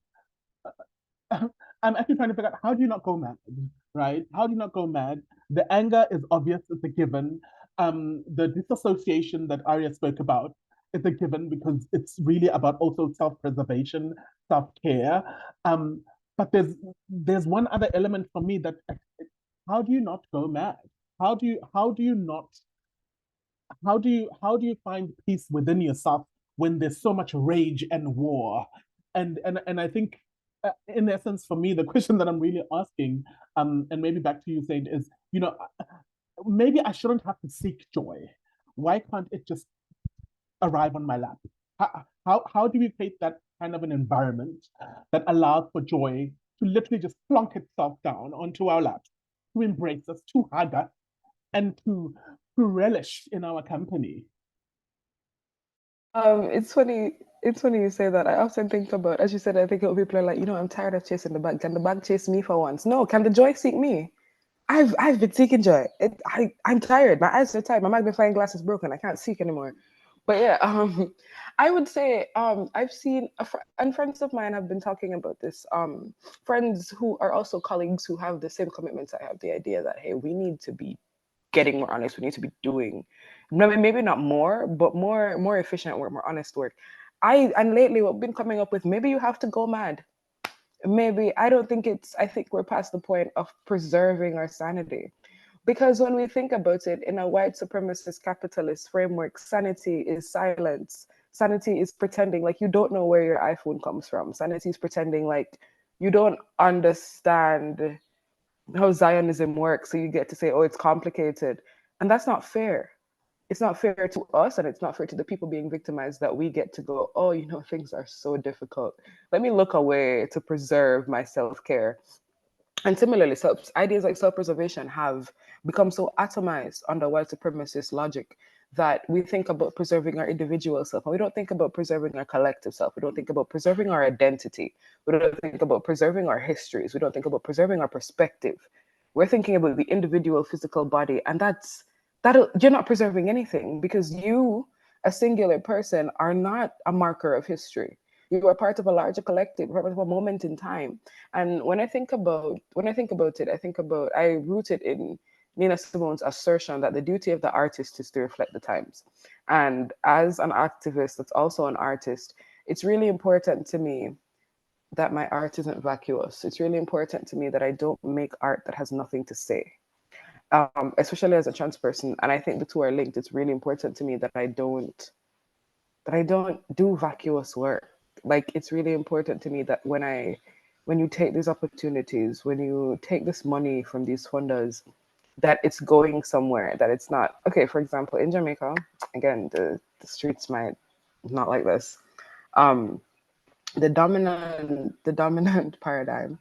I'm actually trying to figure out, how do you not go mad, right? How do you not go mad? The anger is obvious, it's a given. The disassociation that Āryā spoke about is a given because it's really about also self-preservation, self-care. But there's one other element for me that, how do you not go mad? How do you not how do you find peace within yourself when there's so much rage and war? And I think, in essence, for me, the question that I'm really asking, and maybe back to you, Saint, is, maybe I shouldn't have to seek joy. Why can't it just arrive on my lap? How do we create that kind of an environment that allows for joy to literally just plonk itself down onto our laps, to embrace us, to hug us, and to relish in our company? It's funny. It's funny you say that. I often think about, as you said, I think people are like, I'm tired of chasing the bag. Can the bag chase me for once? No, can the joy seek me? I've been seeking joy. I'm tired. My eyes are tired. My magnifying glass is broken. I can't seek anymore. But yeah, I would say I've seen and friends of mine have been talking about this. Friends who are also colleagues who have the same commitments I have. The idea that, hey, we need to be getting more honest. We need to be doing maybe not more, but more efficient work, more honest work. And lately what I've been coming up with, maybe you have to go mad. Maybe I think we're past the point of preserving our sanity. Because when we think about it in a white supremacist capitalist framework, sanity is silence. Sanity is pretending like you don't know where your iPhone comes from. Sanity is pretending like you don't understand how Zionism works. So you get to say, oh, it's complicated. And that's not fair. It's not fair to us, and it's not fair to the people being victimized that we get to go, oh, things are so difficult. Let me look away to preserve my self-care. And similarly, ideas like self-preservation have become so atomized under white supremacist logic that we think about preserving our individual self, and we don't think about preserving our collective self. We don't think about preserving our identity. We don't think about preserving our histories. We don't think about preserving our perspective. We're thinking about the individual physical body, and that you're not preserving anything, because you, a singular person, are not a marker of history. You are part of a larger collective, part of a moment in time. And when I think about it, I root it in Nina Simone's assertion that the duty of the artist is to reflect the times. And as an activist that's also an artist, it's really important to me that my art isn't vacuous. It's really important to me that I don't make art that has nothing to say. especially as a trans person, and I think the two are linked. It's really important to me that I don't do vacuous work. Like, it's really important to me that when you take these opportunities, when you take this money from these funders, that it's going somewhere, that it's not okay. For example, in Jamaica, again, the streets might not like this. Um, the dominant paradigm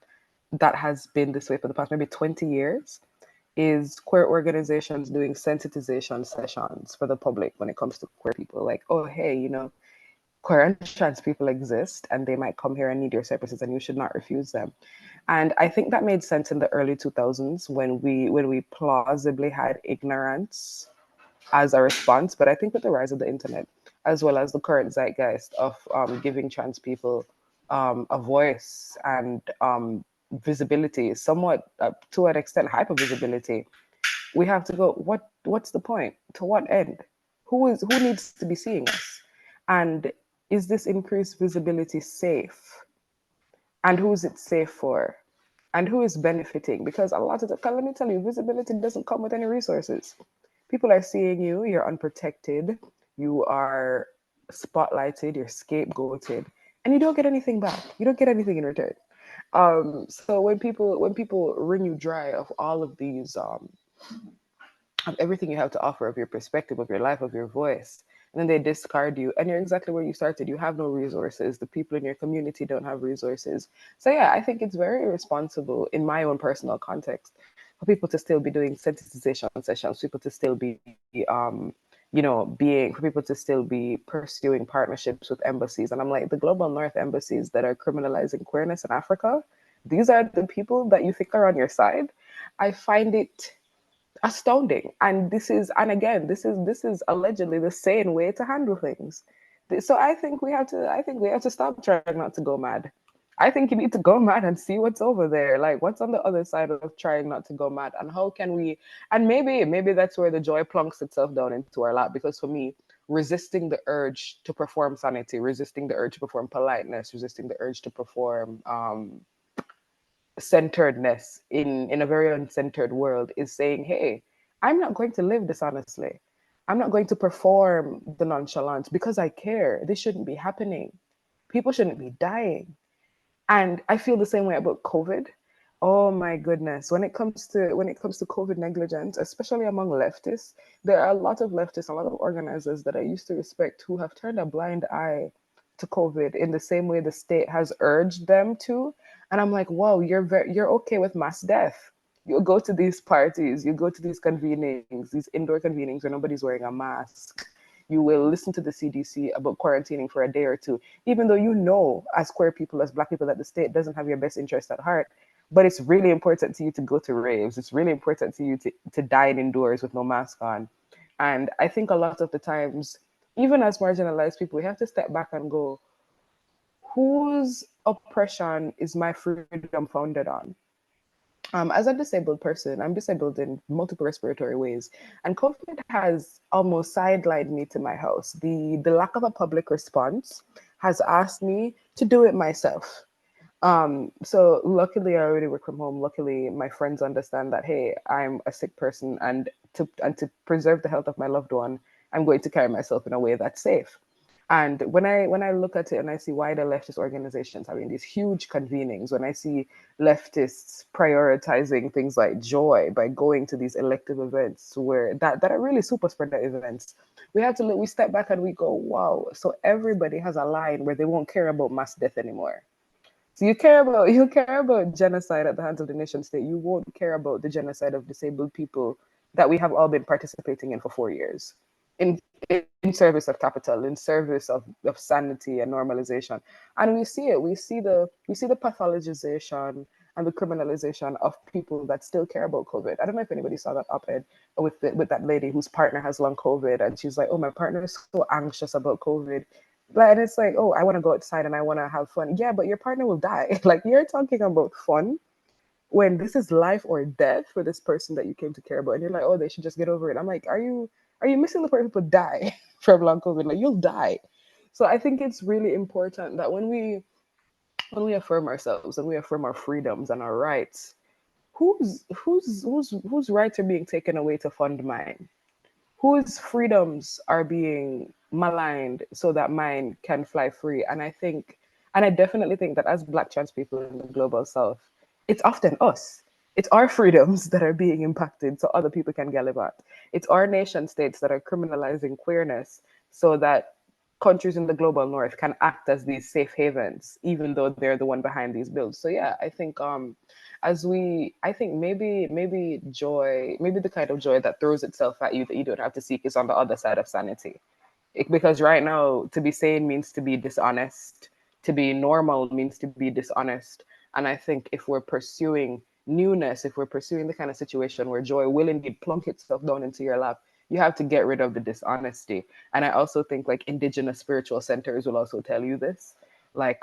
that has been this way for the past maybe 20 years is queer organizations doing sensitization sessions for the public when it comes to queer people. Like, oh, hey, queer and trans people exist and they might come here and need your services and you should not refuse them. And I think that made sense in the early 2000s when we plausibly had ignorance as a response. But I think with the rise of the internet, as well as the current zeitgeist of giving trans people a voice and visibility, somewhat to an extent hyper visibility, we have to go, what's the point? To what end? Who needs to be seeing us? And is this increased visibility safe? And who is it safe for? And who is benefiting? Because a lot of the, let me tell you, visibility doesn't come with any resources. People are seeing you, you're unprotected, you are spotlighted, you're scapegoated, and you don't get anything back. You don't get anything in return. So when people wring you dry of all of these of everything you have to offer, of your perspective, of your life, of your voice, and then they discard you, and you're exactly where you started. You have no resources. The people in your community don't have resources. So yeah, I think it's very irresponsible in my own personal context for people to still be doing sensitization sessions, people to still be for people to still be pursuing partnerships with embassies. And I'm like, the global north embassies that are criminalizing queerness in Africa, these are the people that you think are on your side. I find it astounding. And this is allegedly the sane way to handle things. So I think we have to stop trying not to go mad. I think you need to go mad and see what's over there, like what's on the other side of trying not to go mad, and how can we, and maybe that's where the joy plunks itself down into our lap. Because for me, resisting the urge to perform sanity, resisting the urge to perform politeness, resisting the urge to perform centeredness in a very uncentered world is saying, hey, I'm not going to live dishonestly. I'm not going to perform the nonchalance because I care. This shouldn't be happening. People shouldn't be dying. And I feel the same way about COVID. Oh my goodness. When it comes to COVID negligence, especially among leftists, there are a lot of leftists, a lot of organizers that I used to respect who have turned a blind eye to COVID in the same way the state has urged them to. And I'm like, wow, you're okay with mass death. You go to these parties, you go to these convenings, these indoor convenings where nobody's wearing a mask. You will listen to the CDC about quarantining for a day or two, even though you know, as queer people, as Black people, that the state doesn't have your best interest at heart. But it's really important to you to go to raves. It's really important to you to dine indoors with no mask on. And I think a lot of the times, even as marginalized people, we have to step back and go, whose oppression is my freedom founded on? As a disabled person, I'm disabled in multiple respiratory ways, and COVID has almost sidelined me to my house. The lack of a public response has asked me to do it myself. So luckily I already work from home. Luckily my friends understand that, hey, I'm a sick person, and to preserve the health of my loved one, I'm going to carry myself in a way that's safe. And when I look at it and I see wider leftist organizations having these huge convenings, when I see leftists prioritizing things like joy by going to these elective events where that are really super spreader events, we step back and we go, wow, so everybody has a line where they won't care about mass death anymore. So you care about genocide at the hands of the nation state. You won't care about the genocide of disabled people that we have all been participating in for 4 years, in service of capital, in service of sanity and normalization. And we see it. We see the pathologization and the criminalization of people that still care about COVID. I don't know if anybody saw that op-ed with that lady whose partner has long COVID, and she's like, "Oh, my partner is so anxious about COVID." Like, and it's like, oh, I want to go outside and I want to have fun. Yeah, but your partner will die. Like, you're talking about fun when this is life or death for this person that you came to care about, and you're like, oh, they should just get over it. I'm like, are you missing the part people die from long COVID? Like, you'll die. So I think it's really important that when we affirm ourselves and we affirm our freedoms and our rights, whose rights are being taken away to fund mine? Whose freedoms are being maligned so that mine can fly free? And I definitely think that as Black trans people in the global South, it's often us. It's our freedoms that are being impacted so other people can gallivant. It's our nation states that are criminalizing queerness so that countries in the global north can act as these safe havens, even though they're the one behind these bills. So yeah, I think I think maybe joy, maybe the kind of joy that throws itself at you that you don't have to seek is on the other side of sanity. Because right now, to be sane means to be dishonest. To be normal means to be dishonest. And I think if we're pursuing newness, if we're pursuing the kind of situation where joy will indeed plunk itself down into your lap, you have to get rid of the dishonesty. And I also think like indigenous spiritual centers will also tell you this. Like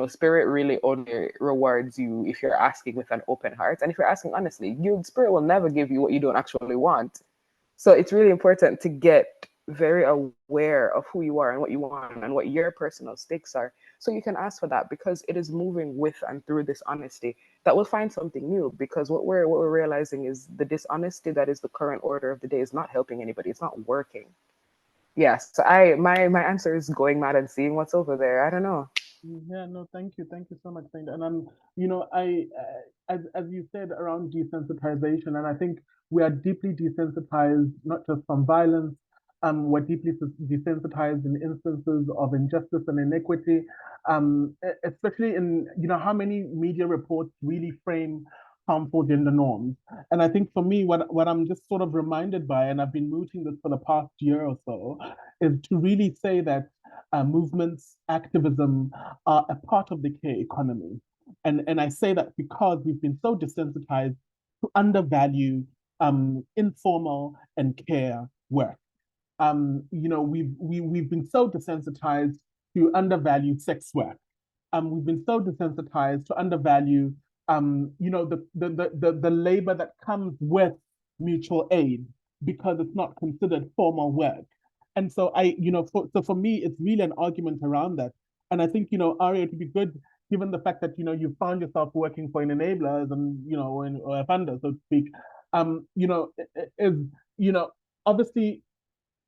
spirit really only rewards you if you're asking with an open heart. And if you're asking honestly, your spirit will never give you what you don't actually want. So it's really important to get very aware of who you are and what you want and what your personal stakes are, so you can ask for that, because it is moving with and through this honesty that we'll find something new. Because what we're realizing is the dishonesty that is the current order of the day is not helping anybody. It's not working. Yeah. So my answer is going mad and seeing what's over there. I don't know. Yeah, no, thank you so much, Saint. And as you said around desensitization, and I think we are deeply desensitized not just from violence, we're deeply desensitized in instances of injustice and inequity, especially in how many media reports really frame harmful gender norms. And I think for me, what I'm just sort of reminded by, and I've been mooting this for the past year or so, is to really say that movements, activism are a part of the care economy. And I say that because we've been so desensitized to undervalue informal and care work. We've been so desensitized to undervalue sex work. We've been so desensitized to undervalue the labor that comes with mutual aid because it's not considered formal work. And so so for me, it's really an argument around that. And I think, Āryā, it would be good, given the fact that, you found yourself working for an enablers and, or a funder, so to speak, is, obviously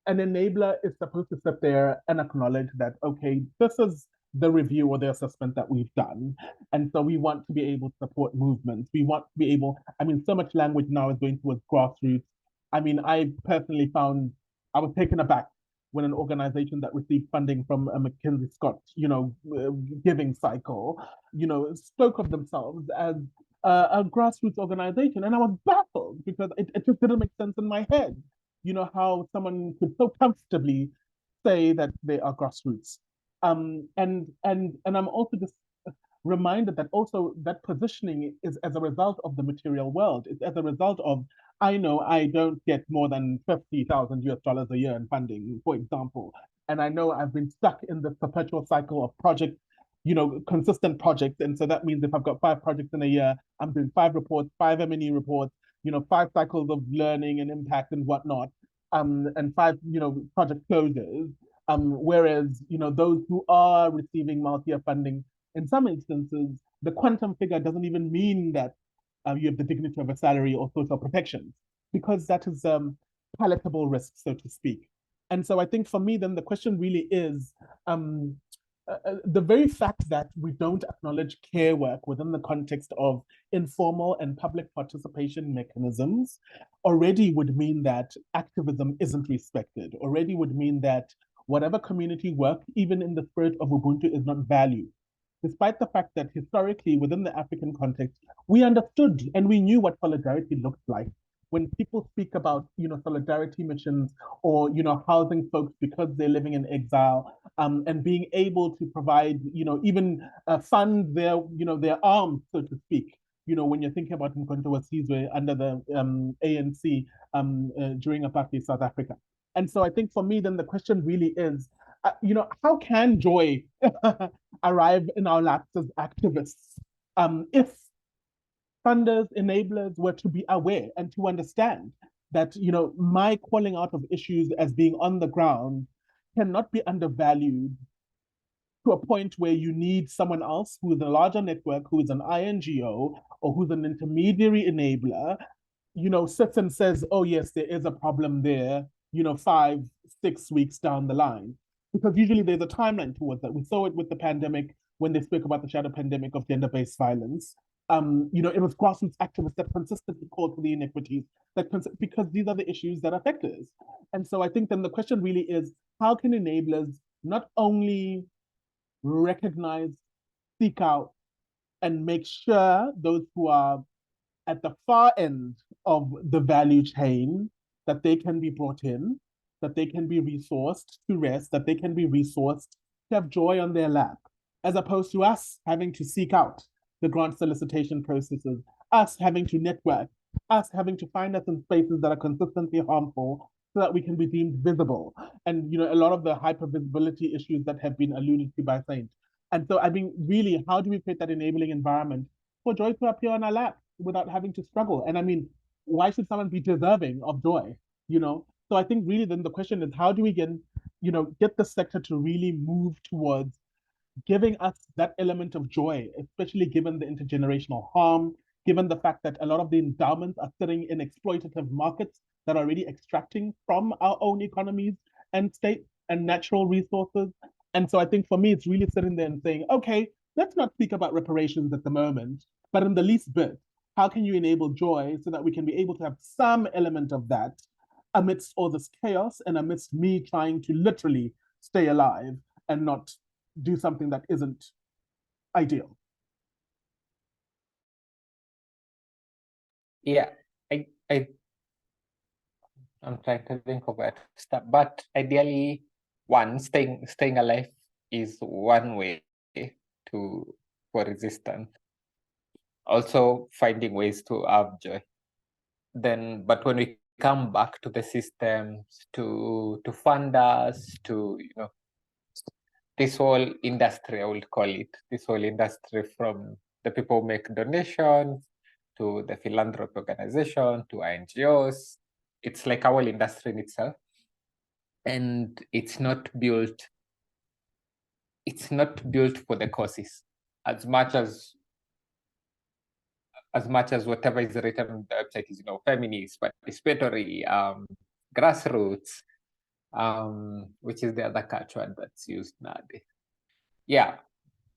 an enabler is supposed to sit there and acknowledge that, okay, this is the review or the assessment that we've done. And so we want to be able to support movements. We want to be able, so much language now is going towards grassroots. I personally found, I was taken aback when an organization that received funding from a McKinsey Scott, giving cycle, spoke of themselves as a grassroots organization. And I was baffled because it just didn't make sense in my head. How someone could so comfortably say that they are grassroots. And I'm also just reminded that also that positioning is as a result of the material world. It's as a result of, I know I don't get more than 50,000 US dollars a year in funding, for example. And I know I've been stuck in this perpetual cycle of project, consistent projects. And so that means if I've got 5 projects in a year, I'm doing 5 reports, 5 M&E reports, 5 cycles of learning and impact and whatnot, and 5, project closures. Whereas, those who are receiving multi-year funding, in some instances, the quantum figure doesn't even mean that you have the dignity of a salary or social protections, because that is palatable risk, so to speak. And so I think for me, then the question really is, the very fact that we don't acknowledge care work within the context of informal and public participation mechanisms already would mean that activism isn't respected, already would mean that whatever community work, even in the spirit of Ubuntu, is not valued. Despite the fact that historically, within the African context, we understood and we knew what solidarity looked like. When people speak about, solidarity missions or, housing folks because they're living in exile, and being able to provide, even fund their arms, so to speak. When you're thinking about Mkhonto Wesizwe under the ANC during apartheid South Africa. And so I think for me, then the question really is, how can joy arrive in our laps as activists if funders, enablers were to be aware and to understand that, my calling out of issues as being on the ground cannot be undervalued to a point where you need someone else who is a larger network, who is an INGO, or who's an intermediary enabler, sits and says, oh, yes, there is a problem there, 5, 6 weeks down the line. Because usually there's a timeline towards that. We saw it with the pandemic when they spoke about the shadow pandemic of gender-based violence. It was grassroots activists that consistently called for the inequities because these are the issues that affect us. And so I think then the question really is, how can enablers not only recognize, seek out, and make sure those who are at the far end of the value chain, that they can be brought in, that they can be resourced to rest, that they can be resourced to have joy on their lap, as opposed to us having to seek out the grant solicitation processes, us having to network, us having to find us in spaces that are consistently harmful so that we can be deemed visible. And, a lot of the hypervisibility issues that have been alluded to by Saint. And so, I mean, really, how do we create that enabling environment for joy to appear on our lap without having to struggle? And I mean, why should someone be deserving of joy? So I think really then the question is, how do we get the sector to really move towards giving us that element of joy, especially given the intergenerational harm, given the fact that a lot of the endowments are sitting in exploitative markets that are already extracting from our own economies and state and natural resources. And so I think for me, it's really sitting there and saying, okay, let's not speak about reparations at the moment, but in the least bit, how can you enable joy so that we can be able to have some element of that amidst all this chaos and amidst me trying to literally stay alive and not do something that isn't ideal? Yeah, I'm trying to think of where to start, but ideally, staying alive is one way for resistance. Also, finding ways to have joy. But when we come back to the systems, to fund us, to this whole industry, I would call it, this whole industry, from the people who make donations to the philanthropy organization to NGOs, it's like our industry in itself, and it's not built for the causes as much as whatever is written on the website is feminist, participatory, grassroots, which is the other catchword that's used nowadays. Yeah,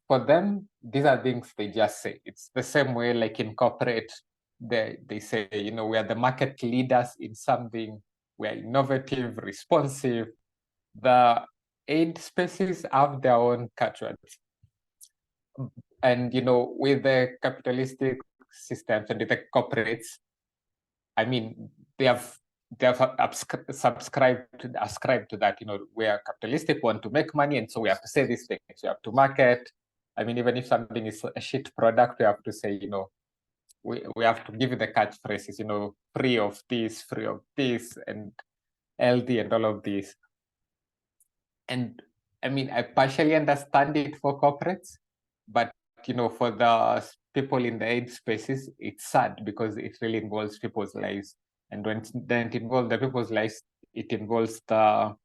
for them, these are things they just say. It's the same way like in corporate, they say, we are the market leaders in something, we are innovative, responsive. The aid spaces have their own catchwords. And, with the capitalistic systems and with the corporates, I mean, they have ascribed to that, we are capitalistic, want to make money, and so we have to say these things. We have to market. I mean, even if something is a shit product, we have to say, we have to give you the catchphrases, free of this, and healthy and all of this. And I mean, I partially understand it for corporates, but for the people in the aid spaces, it's sad because it really involves people's lives. And when it involves the people's lives, it involves the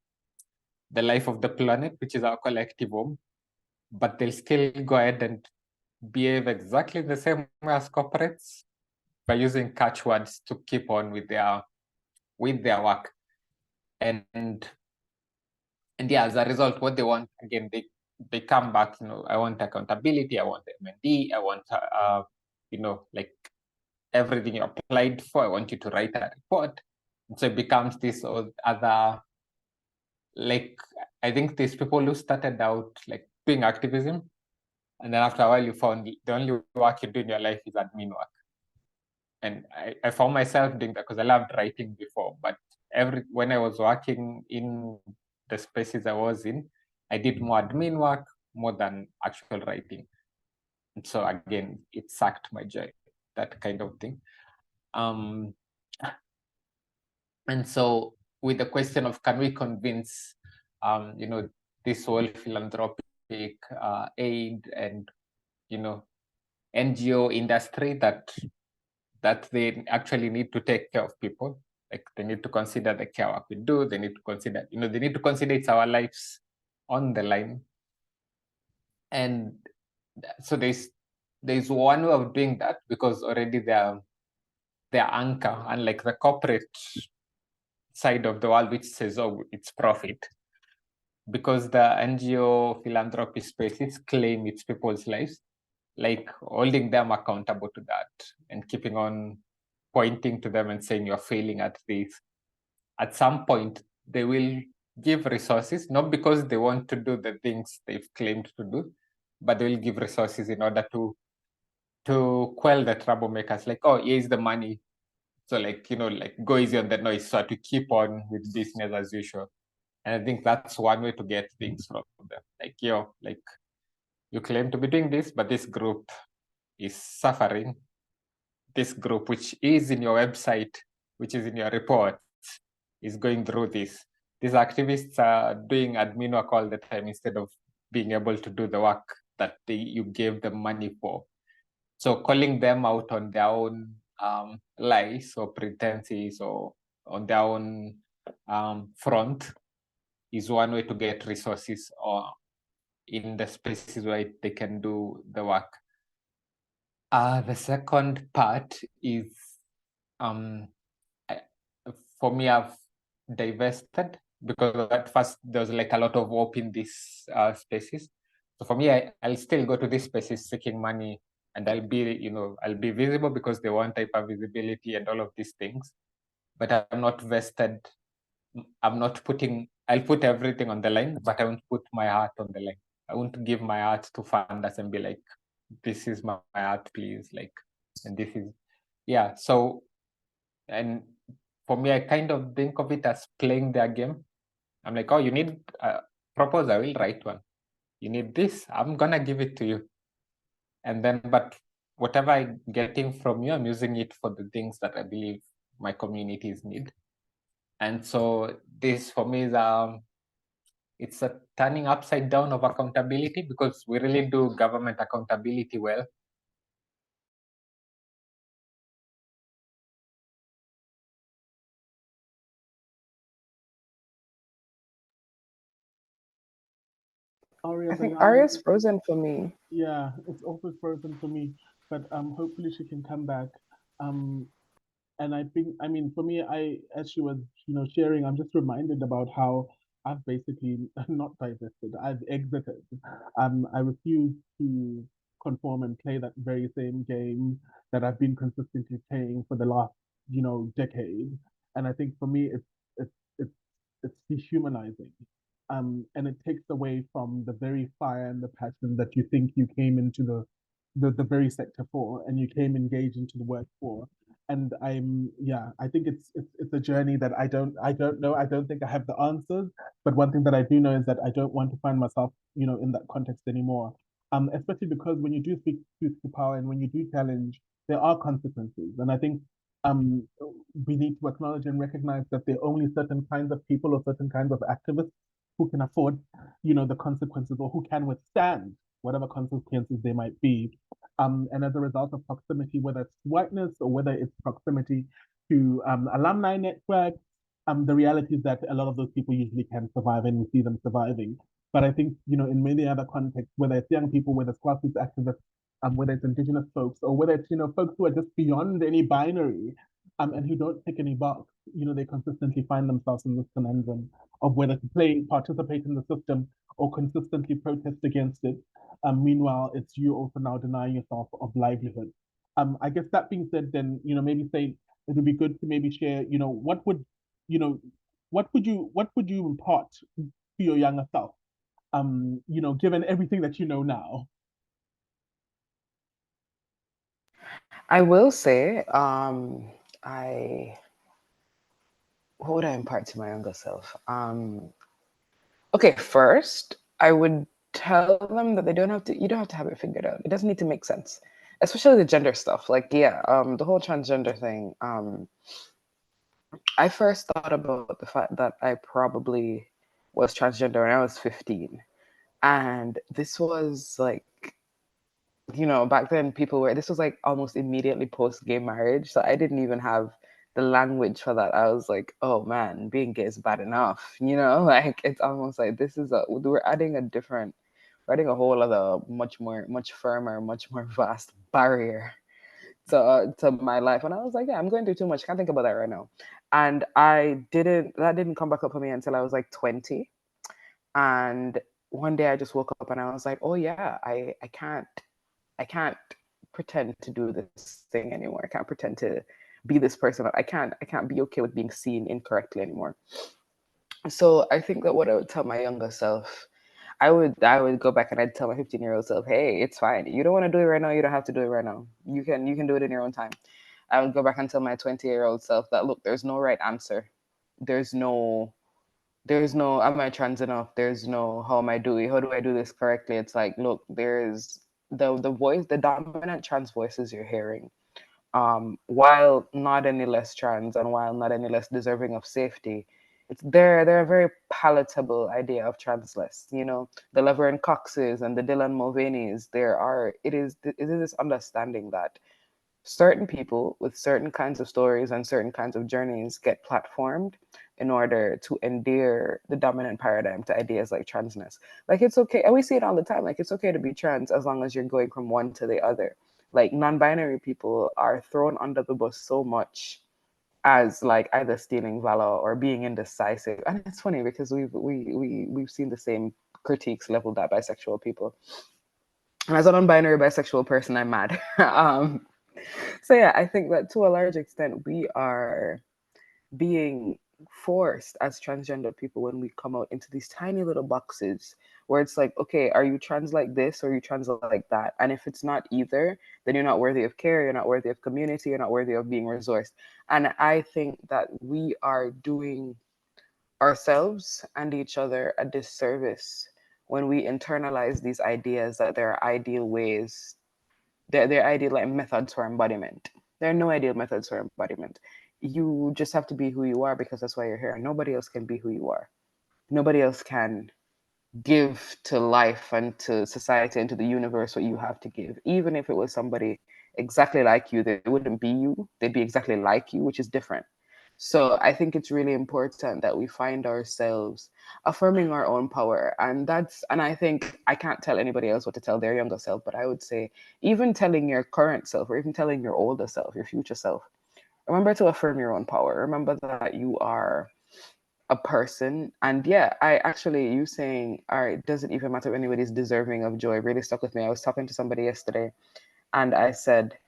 life of the planet, which is our collective home. But they'll still go ahead and behave exactly the same way as corporates by using catchwords to keep on with their work. And yeah, as a result, what they want, again, they come back, I want accountability, I want M&D, I want, like everything you applied for, I want you to write a report. And so it becomes this other, like, I think these people who started out like doing activism, and then after a while you found the only work you do in your life is admin work. And I found myself doing that because I loved writing before, but when I was working in the spaces I was in, I did more admin work more than actual writing. And so again, it sucked my joy, that kind of thing. And so with the question of, can we convince, this whole philanthropic aid and, NGO industry that they actually need to take care of people. Like they need to consider the care work we do. They need to consider, it's our lives on the line. And so there's one way of doing that because already they're anchor, unlike the corporate side of the world, which says, oh, it's profit. Because the NGO philanthropy spaces claim it's people's lives, like holding them accountable to that and keeping on pointing to them and saying you're failing at this. At some point, they will give resources, not because they want to do the things they've claimed to do, but they will give resources in order to quell the troublemakers. Like, oh, here's the money. So like, like go easy on the noise. So to keep on with business as usual. And I think that's one way to get things from them. Like, like you claim to be doing this, but this group is suffering. This group, which is in your website, which is in your reports, is going through this. These activists are doing admin work all the time instead of being able to do the work that you gave them money for. So calling them out on their own lies or pretenses or on their own front is one way to get resources or in the spaces where they can do the work. The second part is, for me, I've divested because at first there was like a lot of hope in these spaces. So for me, I'll still go to these spaces seeking money, and I'll be, I'll be visible because they want hyper visibility and all of these things. But I'm not vested. I'm not putting. I'll put everything on the line, but I won't put my heart on the line. I won't give my heart to funders and be like, "This is my heart, please." Like, and this is, yeah. So, and for me, I kind of think of it as playing their game. I'm like, oh, you need a proposal, I will write one. You need this, I'm gonna give it to you. And then, but whatever I'm getting from you, I'm using it for the things that I believe my communities need. And so this for me is it's a turning upside down of accountability because we really do government accountability well. Āryā, I the think line Arya's is, frozen for me. yeah, it's also frozen for me, but hopefully she can come back. Um, and I think, I mean, for me, as she was, sharing, I'm just reminded about how I've basically not divested, I've exited. I refuse to conform and play that very same game that I've been consistently playing for the last, decade. And I think for me, it's it's it's dehumanizing. And it takes away from the very fire and the passion that you think you came into the very sector for, and you came engaged into the work for. And I think it's a journey that I don't know. I don't think I have the answers, but one thing that I do know is that I don't want to find myself, in that context anymore. Especially because when you do speak truth to power and when you do challenge, there are consequences. And I think um we need to acknowledge and recognize that there are only certain kinds of people or certain kinds of activists who can afford, the consequences, or who can withstand whatever consequences they might be. And as a result of proximity, whether it's whiteness or whether it's proximity to alumni networks, the reality is that a lot of those people usually can survive, and we see them surviving. But I think, in many other contexts, whether it's young people, whether it's grassroots activists, whether it's indigenous folks, or whether it's, folks who are just beyond any binary, and who don't tick any box, they consistently find themselves in this conundrum of whether to participate in the system, or consistently protest against it. Meanwhile, it's you also now denying yourself of livelihood. I guess that being said, then, maybe say it would be good to maybe share, you know, what would you impart to your younger self? Given everything that you know now. I will say, I what would I impart to my younger self? Okay, first, I would tell them that you don't have to have it figured out. It doesn't need to make sense, especially the gender stuff. Like, yeah, the whole transgender thing. I first thought about the fact that I probably was transgender when I was 15. And this was like, back then this was like almost immediately post gay marriage. So I didn't even have the language for that. I was like, oh man, being gay is bad enough, like it's almost like we're adding a different writing a whole other much firmer, much more vast barrier to my life. And I was like, yeah, I'm going through too much. Can't think about that right now. And that didn't come back up for me until I was like 20. And one day I just woke up and I was like, oh yeah, I can't pretend to do this thing anymore. I can't pretend to be this person. I can't be okay with being seen incorrectly anymore. So I think that what I would tell my younger self, I would go back and I'd tell my 15-year-old self, hey, it's fine. You don't want to do it right now, you don't have to do it right now. You can do it in your own time. I would go back and tell my 20-year-old self that, look, there's no right answer. There's no am I trans enough? There's no how am I doing? How do I do this correctly? It's like, look, there's the dominant trans voices you're hearing, while not any less trans and while not any less deserving of safety, they're a very palatable idea of transless. The Laverne Coxes and the Dylan Mulvaney's. It is this understanding that certain people with certain kinds of stories and certain kinds of journeys get platformed in order to endear the dominant paradigm to ideas like transness. Like, it's okay, and we see it all the time. Like, it's okay to be trans as long as you're going from one to the other. Like, non-binary people are thrown under the bus so much as like either stealing valor or being indecisive. And it's funny because we've seen the same critiques leveled at bisexual people. And as a non-binary bisexual person, I'm mad. So yeah, I think that to a large extent we are being forced as transgender people when we come out into these tiny little boxes where it's like, okay, are you trans like this or are you trans like that? And if it's not either, then you're not worthy of care, you're not worthy of community, you're not worthy of being resourced. And I think that we are doing ourselves and each other a disservice when we internalize these ideas that there are ideal ways, they're ideal like methods for embodiment. There are no ideal methods for embodiment. You just have to be who you are because that's why you're here. Nobody else can be who you are. Nobody else can give to life and to society and to the universe what you have to give. Even if it was somebody exactly like you, they wouldn't be you. They'd be exactly like you, which is different. So I think it's really important that we find ourselves affirming our own power. And I think I can't tell anybody else what to tell their younger self, but I would say even telling your current self or even telling your older self, your future self, remember to affirm your own power. Remember that you are a person. And yeah, I actually, you saying, all right, it doesn't even matter if anybody's deserving of joy, really stuck with me. I was talking to somebody yesterday and I said,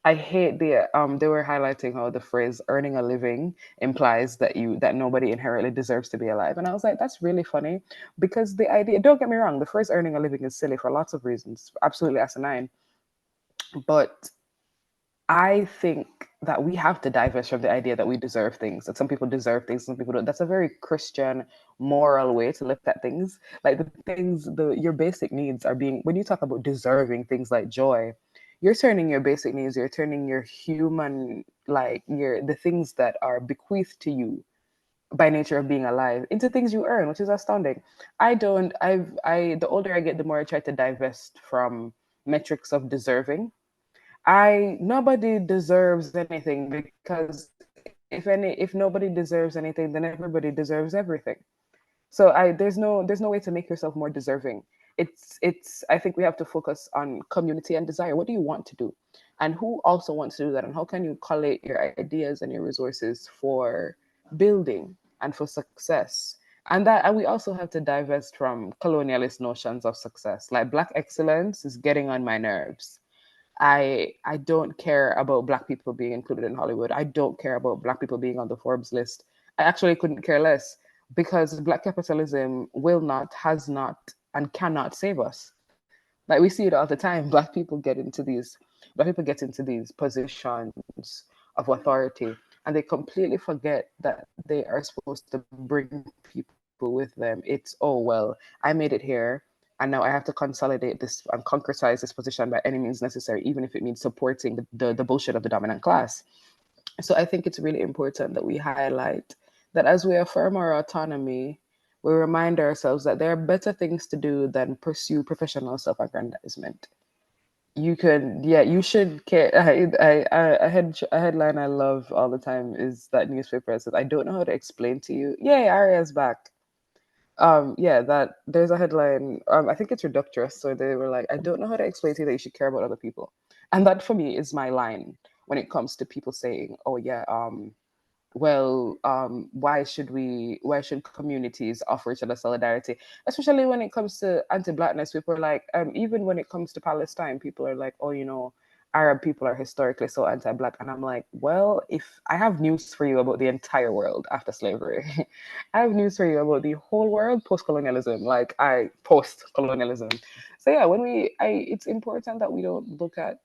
I hate they were highlighting how the phrase earning a living implies that nobody inherently deserves to be alive. And I was like, that's really funny because the idea, don't get me wrong, the phrase earning a living is silly for lots of reasons, absolutely asinine. But I think that we have to divest from the idea that we deserve things, that some people deserve things, some people don't. That's a very Christian, moral way to look at things. Like your basic needs are being, when you talk about deserving things like joy, you're turning your basic needs, you're turning your human, like the things that are bequeathed to you by nature of being alive into things you earn, which is astounding. The older I get, the more I try to divest from metrics of deserving. Nobody deserves anything because if nobody deserves anything, then everybody deserves everything. So there's no way to make yourself more deserving. It's I think we have to focus on community and desire. What do you want to do? And who also wants to do that? And how can you collate your ideas and your resources for building and for success? And we also have to divest from colonialist notions of success. Like Black excellence is getting on my nerves. I don't care about Black people being included in Hollywood. I don't care about Black people being on the Forbes list. I actually couldn't care less because Black capitalism will not, has not, and cannot save us. Like we see it all the time. Black people get into these positions of authority and they completely forget that they are supposed to bring people with them. It's, oh well, I made it here and now I have to consolidate this and concretize this position by any means necessary, even if it means supporting the bullshit of the dominant class. So I think it's really important that we highlight that as we affirm our autonomy, we remind ourselves that there are better things to do than pursue professional self-aggrandizement. You should care. A headline I love all the time is that newspaper that says, I don't know how to explain to you. Yay, Āryā's back. Yeah, that there's a headline. I think it's reductress. So they were like, I don't know how to explain to you that you should care about other people. And that for me is my line when it comes to people saying, oh yeah, well, why should communities offer each other solidarity, especially when it comes to anti-blackness? People are like, even when it comes to Palestine, people are like, oh, Arab people are historically so anti-black. And I'm like, well, if I have news for you about the entire world after slavery, I have news for you about the whole world post-colonialism, post-colonialism. So yeah, it's important that we don't look at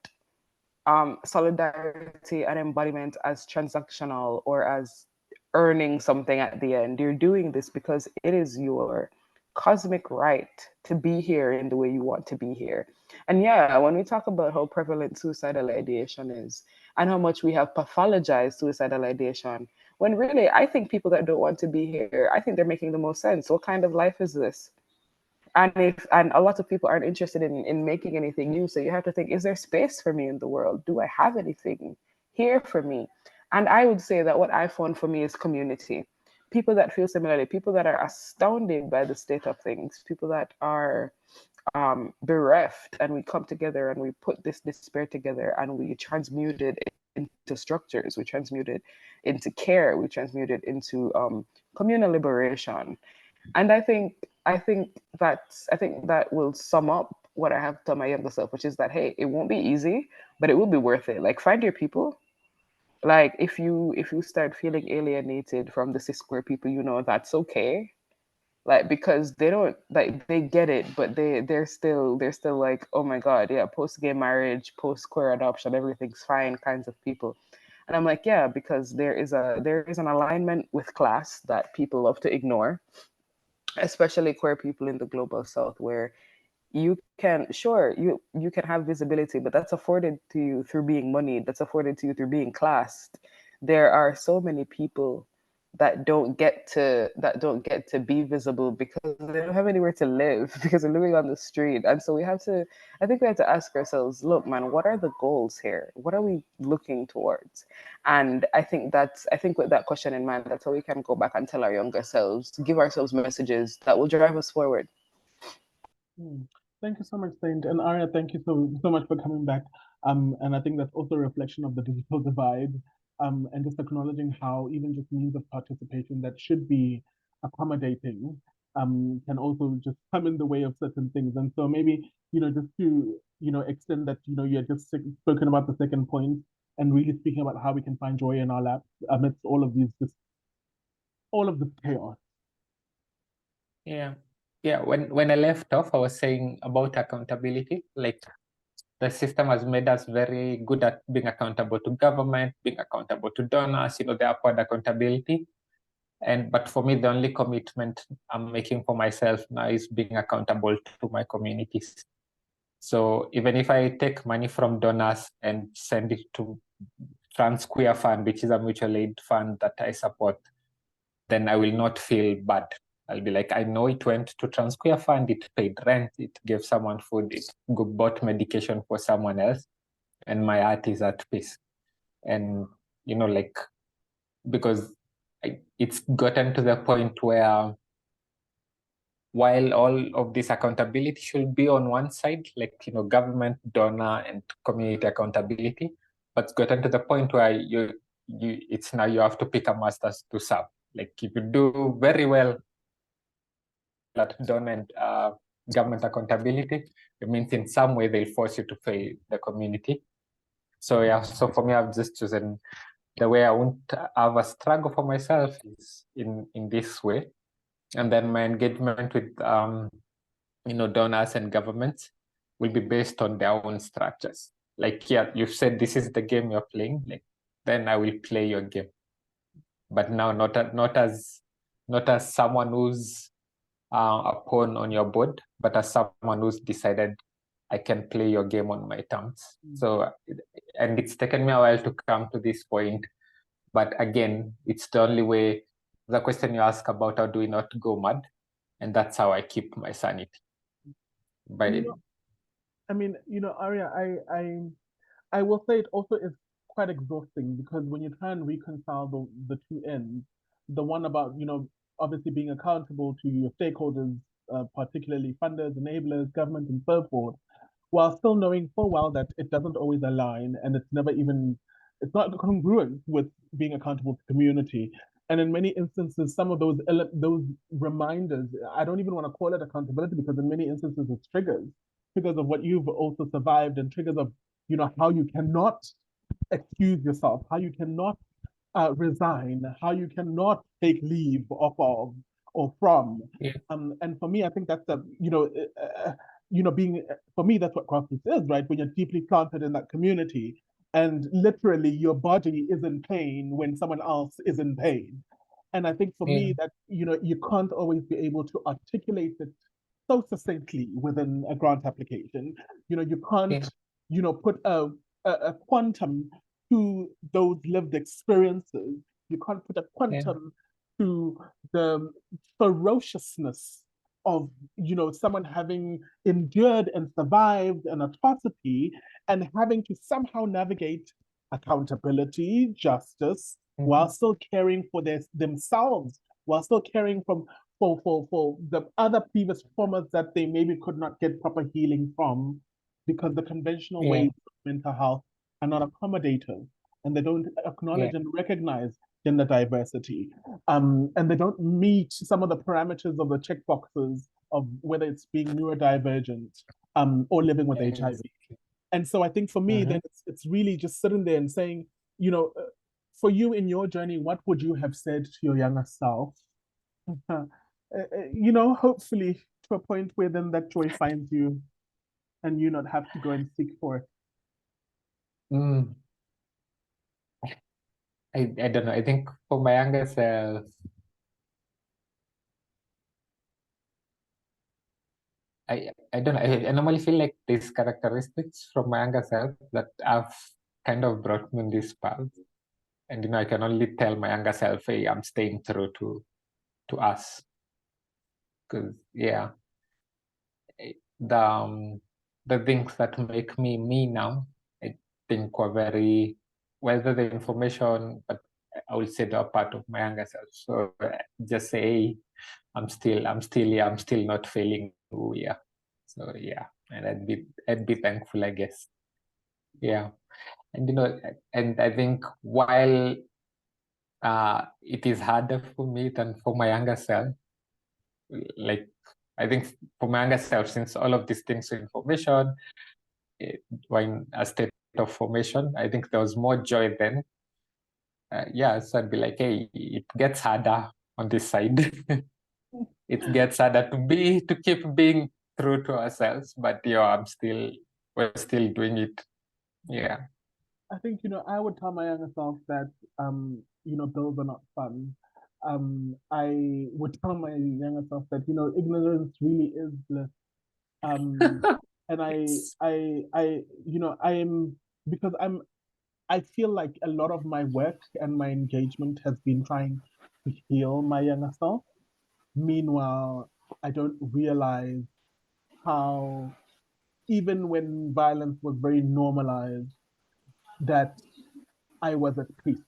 solidarity and embodiment as transactional or as earning something at the end. You're doing this because it is your cosmic right to be here in the way you want to be here. And yeah, when we talk about how prevalent suicidal ideation is and how much we have pathologized suicidal ideation, when really I think people that don't want to be here, I think they're making the most sense. What kind of life is this? And a lot of people aren't interested in making anything new, so you have to think, is there space for me in the world? Do I have anything here for me? And I would say that what I found for me is community, people that feel similarly, people that are astounded by the state of things, people that are bereft, and we come together and we put this despair together and we transmute it into structures, we transmute it into care, we transmute it into communal liberation. And I think that will sum up what I have told my younger self, which is that hey, it won't be easy, but it will be worth it. Like find your people. Like if you start feeling alienated from the cis queer people, that's okay. Like because they don't like they get it, but they're still like, oh my god, yeah, post gay marriage, post queer adoption, everything's fine kinds of people. And I'm like, yeah, because there is an alignment with class that people love to ignore, especially queer people in the global south, where you can have visibility, but that's afforded to you through being money, that's afforded to you through being classed. There are so many people that don't get to be visible because they don't have anywhere to live because they're living on the street. And so I think we have to ask ourselves, look man, what are the goals here? What are we looking towards? And I think with that question in mind, that's how we can go back and tell our younger selves, give ourselves messages that will drive us forward. Thank you so much, Saint. And Āryā, thank you so much for coming back. And I think that's also a reflection of the digital divide. And just acknowledging how even just means of participation that should be accommodating can also just come in the way of certain things. And so maybe, just to, extend that, you had just spoken about the second point and really speaking about how we can find joy in our lives amidst all of this chaos. Yeah. Yeah. When I left off, I was saying about accountability. Like the system has made us very good at being accountable to government, being accountable to donors, the upward accountability. But for me, the only commitment I'm making for myself now is being accountable to my communities. So even if I take money from donors and send it to Transqueer Fund, which is a mutual aid fund that I support, then I will not feel bad. I'll be like, I know it went to Transqueer Fund, it paid rent, it gave someone food, it bought medication for someone else, and my heart is at peace. And, because it's gotten to the point where while all of this accountability should be on one side, like, government, donor, and community accountability, but it's gotten to the point where it's now you have to pick a masters to serve. Like if you do very well at donor and government accountability, it means in some way they'll force you to fail the community. So yeah, so for me, I've just chosen the way I won't have a struggle for myself is in this way. And then my engagement with donors and governments will be based on their own structures. Like, yeah, you've said this is the game you're playing, like then I will play your game. But now not as someone who's a pawn on your board, but as someone who's decided I can play your game on my terms. So, and it's taken me a while to come to this point. But again, it's the only way. The question you ask about how do we not go mad, and that's how I keep my sanity. By Āryā, I will say it also is quite exhausting because when you try and reconcile the two ends, the one about, obviously being accountable to your stakeholders, particularly funders, enablers, government, and so forth, while still knowing full well that it doesn't always align and it's not congruent with being accountable to community. And in many instances, some of those reminders, I don't even want to call it accountability, because in many instances it's triggers of what you've also survived, and triggers of, how you cannot excuse yourself, how you cannot resign, how you cannot take leave off of or from. Yeah. And for me, I think that's being, for me, that's what grassroots is, right? When you're deeply planted in that community, and literally your body is in pain when someone else is in pain. And I think for Yeah. me that, you can't always be able to articulate it so succinctly within a grant application. You can't, put a quantum to those lived experiences. You can't put a quantum to the ferociousness of, someone having endured and survived an atrocity and having to somehow navigate accountability, justice, while still caring for themselves, while still caring for the other previous traumas that they maybe could not get proper healing from, because the conventional ways of mental health are not accommodative, and they don't acknowledge and recognize gender diversity. And they don't meet some of the parameters of the checkboxes of whether it's being neurodivergent or living with HIV. And so I think for me, then it's really just sitting there and saying, for you in your journey, what would you have said to your younger self? Hopefully to a point where then that joy finds you and you not have to go and seek for it. I don't know. I think for my younger self, I don't know. I normally feel like these characteristics from my younger self that have kind of brought me in this path. And I can only tell my younger self, hey, I'm staying true to us. Because the things that make me now, I think were very, whether the information, but I would say they're part of my younger self. So just say, hey, I'm still not failing. Yeah. So and I'd be thankful, I guess. Yeah. And and I think while it is harder for me than for my younger self, like I think for my younger self, since all of these things are information, were in a state of formation, I think there was more joy then. So I'd be like, hey, it gets harder on this side. It gets harder to keep being true to ourselves, but we're still doing it. Yeah. I think, I would tell my younger self that, bills are not fun. I would tell my younger self that, ignorance really is bliss. And because I feel like a lot of my work and my engagement has been trying to heal my younger self. Meanwhile, I don't realize how, even when violence was very normalized, that I was at peace.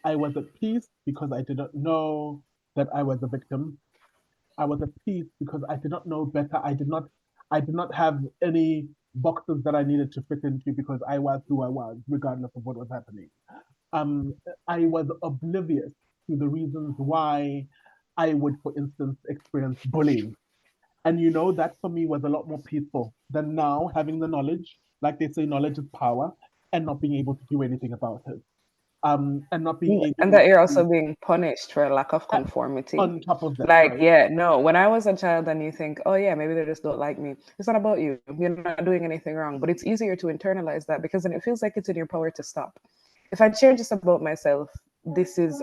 I was at peace because I did not know that I was a victim. I was at peace because I did not know better. I did not have any boxes that I needed to fit into, because I was who I was, regardless of what was happening. I was oblivious to the reasons why I would, for instance, experience bullying. And that for me was a lot more peaceful than now having the knowledge, like they say, knowledge is power, and not being able to do anything about it. And not being able and that you're to, also being punished for a lack of conformity. on top of that, Like, right? no, when I was a child and you think, oh yeah, maybe they just don't like me. It's not about you. You're not doing anything wrong. But it's easier to internalize that, because then it feels like it's in your power to stop. If I change this about myself,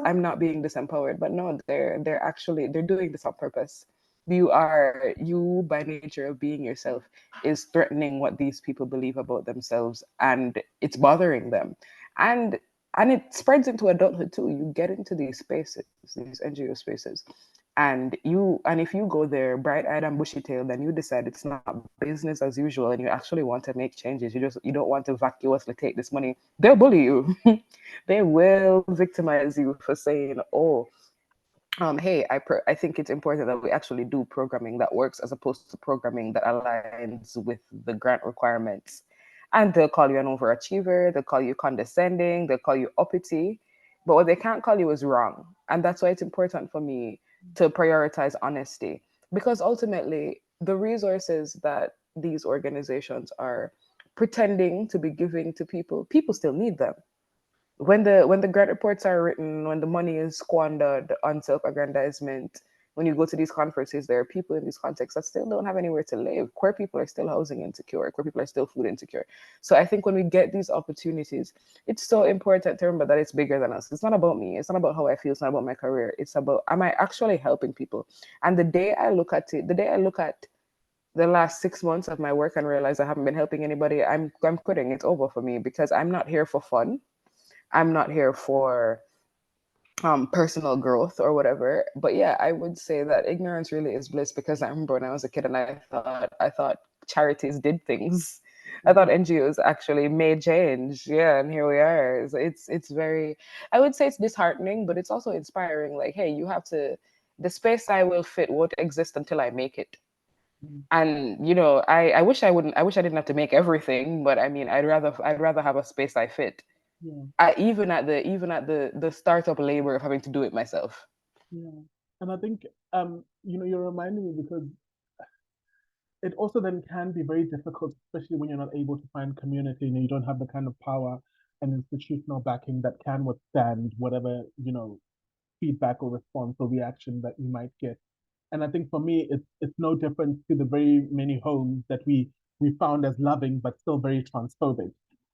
I'm not being disempowered. But no, they're doing this on purpose. You by nature of being yourself is threatening what these people believe about themselves, and it's bothering them. And it spreads into adulthood too. You get into these spaces, these NGO spaces, and if you go there bright-eyed and bushy-tailed, then you decide it's not business as usual, and you actually want to make changes. You don't want to vacuously take this money. They'll bully you. They will victimize you for saying, oh, hey, I think it's important that we actually do programming that works as opposed to programming that aligns with the grant requirements. And they'll call you an overachiever, they'll call you condescending, they'll call you uppity, but what they can't call you is wrong. And that's why it's important for me to prioritize honesty, because ultimately the resources that these organizations are pretending to be giving to people, people still need them. When the grant reports are written, when the money is squandered on self-aggrandizement, when you go to these conferences, there are people in these contexts that still don't have anywhere to live. Queer people are still housing insecure. Queer people are still food insecure. So I think when we get these opportunities, it's so important to remember that it's bigger than us. It's not about me. It's not about how I feel. It's not about my career. It's about, am I actually helping people? And the day I look at it, the day I look at the last 6 months of my work and realize I haven't been helping anybody, I'm quitting. It's over for me, because I'm not here for fun. I'm not here for personal growth or whatever. But yeah, I would say that ignorance really is bliss, because I remember when I was a kid and I thought charities did things. I thought NGOs actually made change. Yeah, and here we are. It's very, I would say it's disheartening, but it's also inspiring. Like, hey, you have to, the space I will fit won't exist until I make it. And you know, I wish I wouldn't, I wish I didn't have to make everything, but I mean, I'd rather have a space I fit. Yeah. Even at the startup labor of having to do it myself. Yeah. And I think you're reminding me, because it also then can be very difficult, especially when you're not able to find community and you don't have the kind of power and institutional backing that can withstand whatever, feedback or response or reaction that you might get. And I think for me, it's no different to the very many homes that we found as loving but still very transphobic.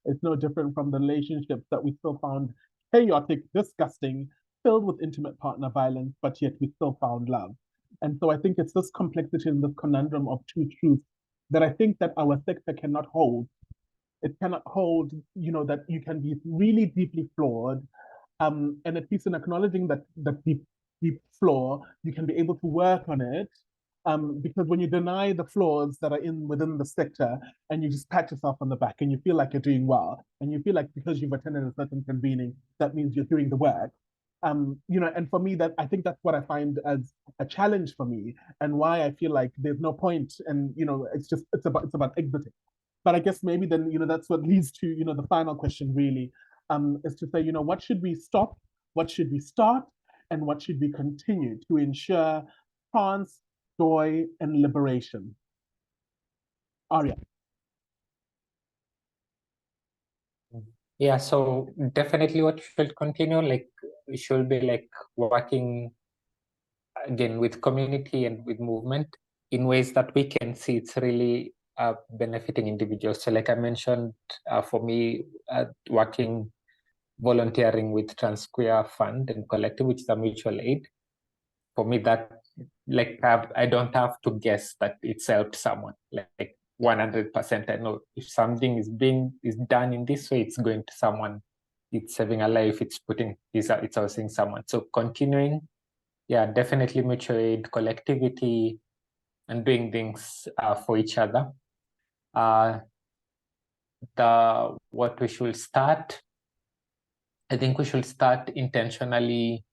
It's no different from the relationships that we still found chaotic, disgusting, filled with intimate partner violence, but yet we still found love. And so I think it's this complexity and this conundrum of two truths that I think that our sector cannot hold. It cannot hold, that you can be really deeply flawed, and at least in acknowledging that deep flaw, you can be able to work on it. Because when you deny the flaws that are within the sector and you just pat yourself on the back and you feel like you're doing well, and you feel like because you've attended a certain convening, that means you're doing the work. And for me, that I think that's what I find as a challenge for me, and why I feel like there's no point, and it's about exiting. But I guess maybe then, that's what leads to, the final question really, is to say, what should we stop, what should we start, and what should we continue to ensure trans, joy, and liberation? Āryā. Yeah, so definitely what should continue, like we should be like working again with community and with movement in ways that we can see it's really benefiting individuals. So like I mentioned, for me, volunteering with Trans Queer Fund and Collective, which is a mutual aid. For me, that like I don't have to guess that it's helped someone. Like 100%, I know if something is done in this way, it's going to someone. It's saving a life. It's housing someone. So continuing, yeah, definitely mutual aid, collectivity, and doing things for each other. What we should start, I think we should start intentionally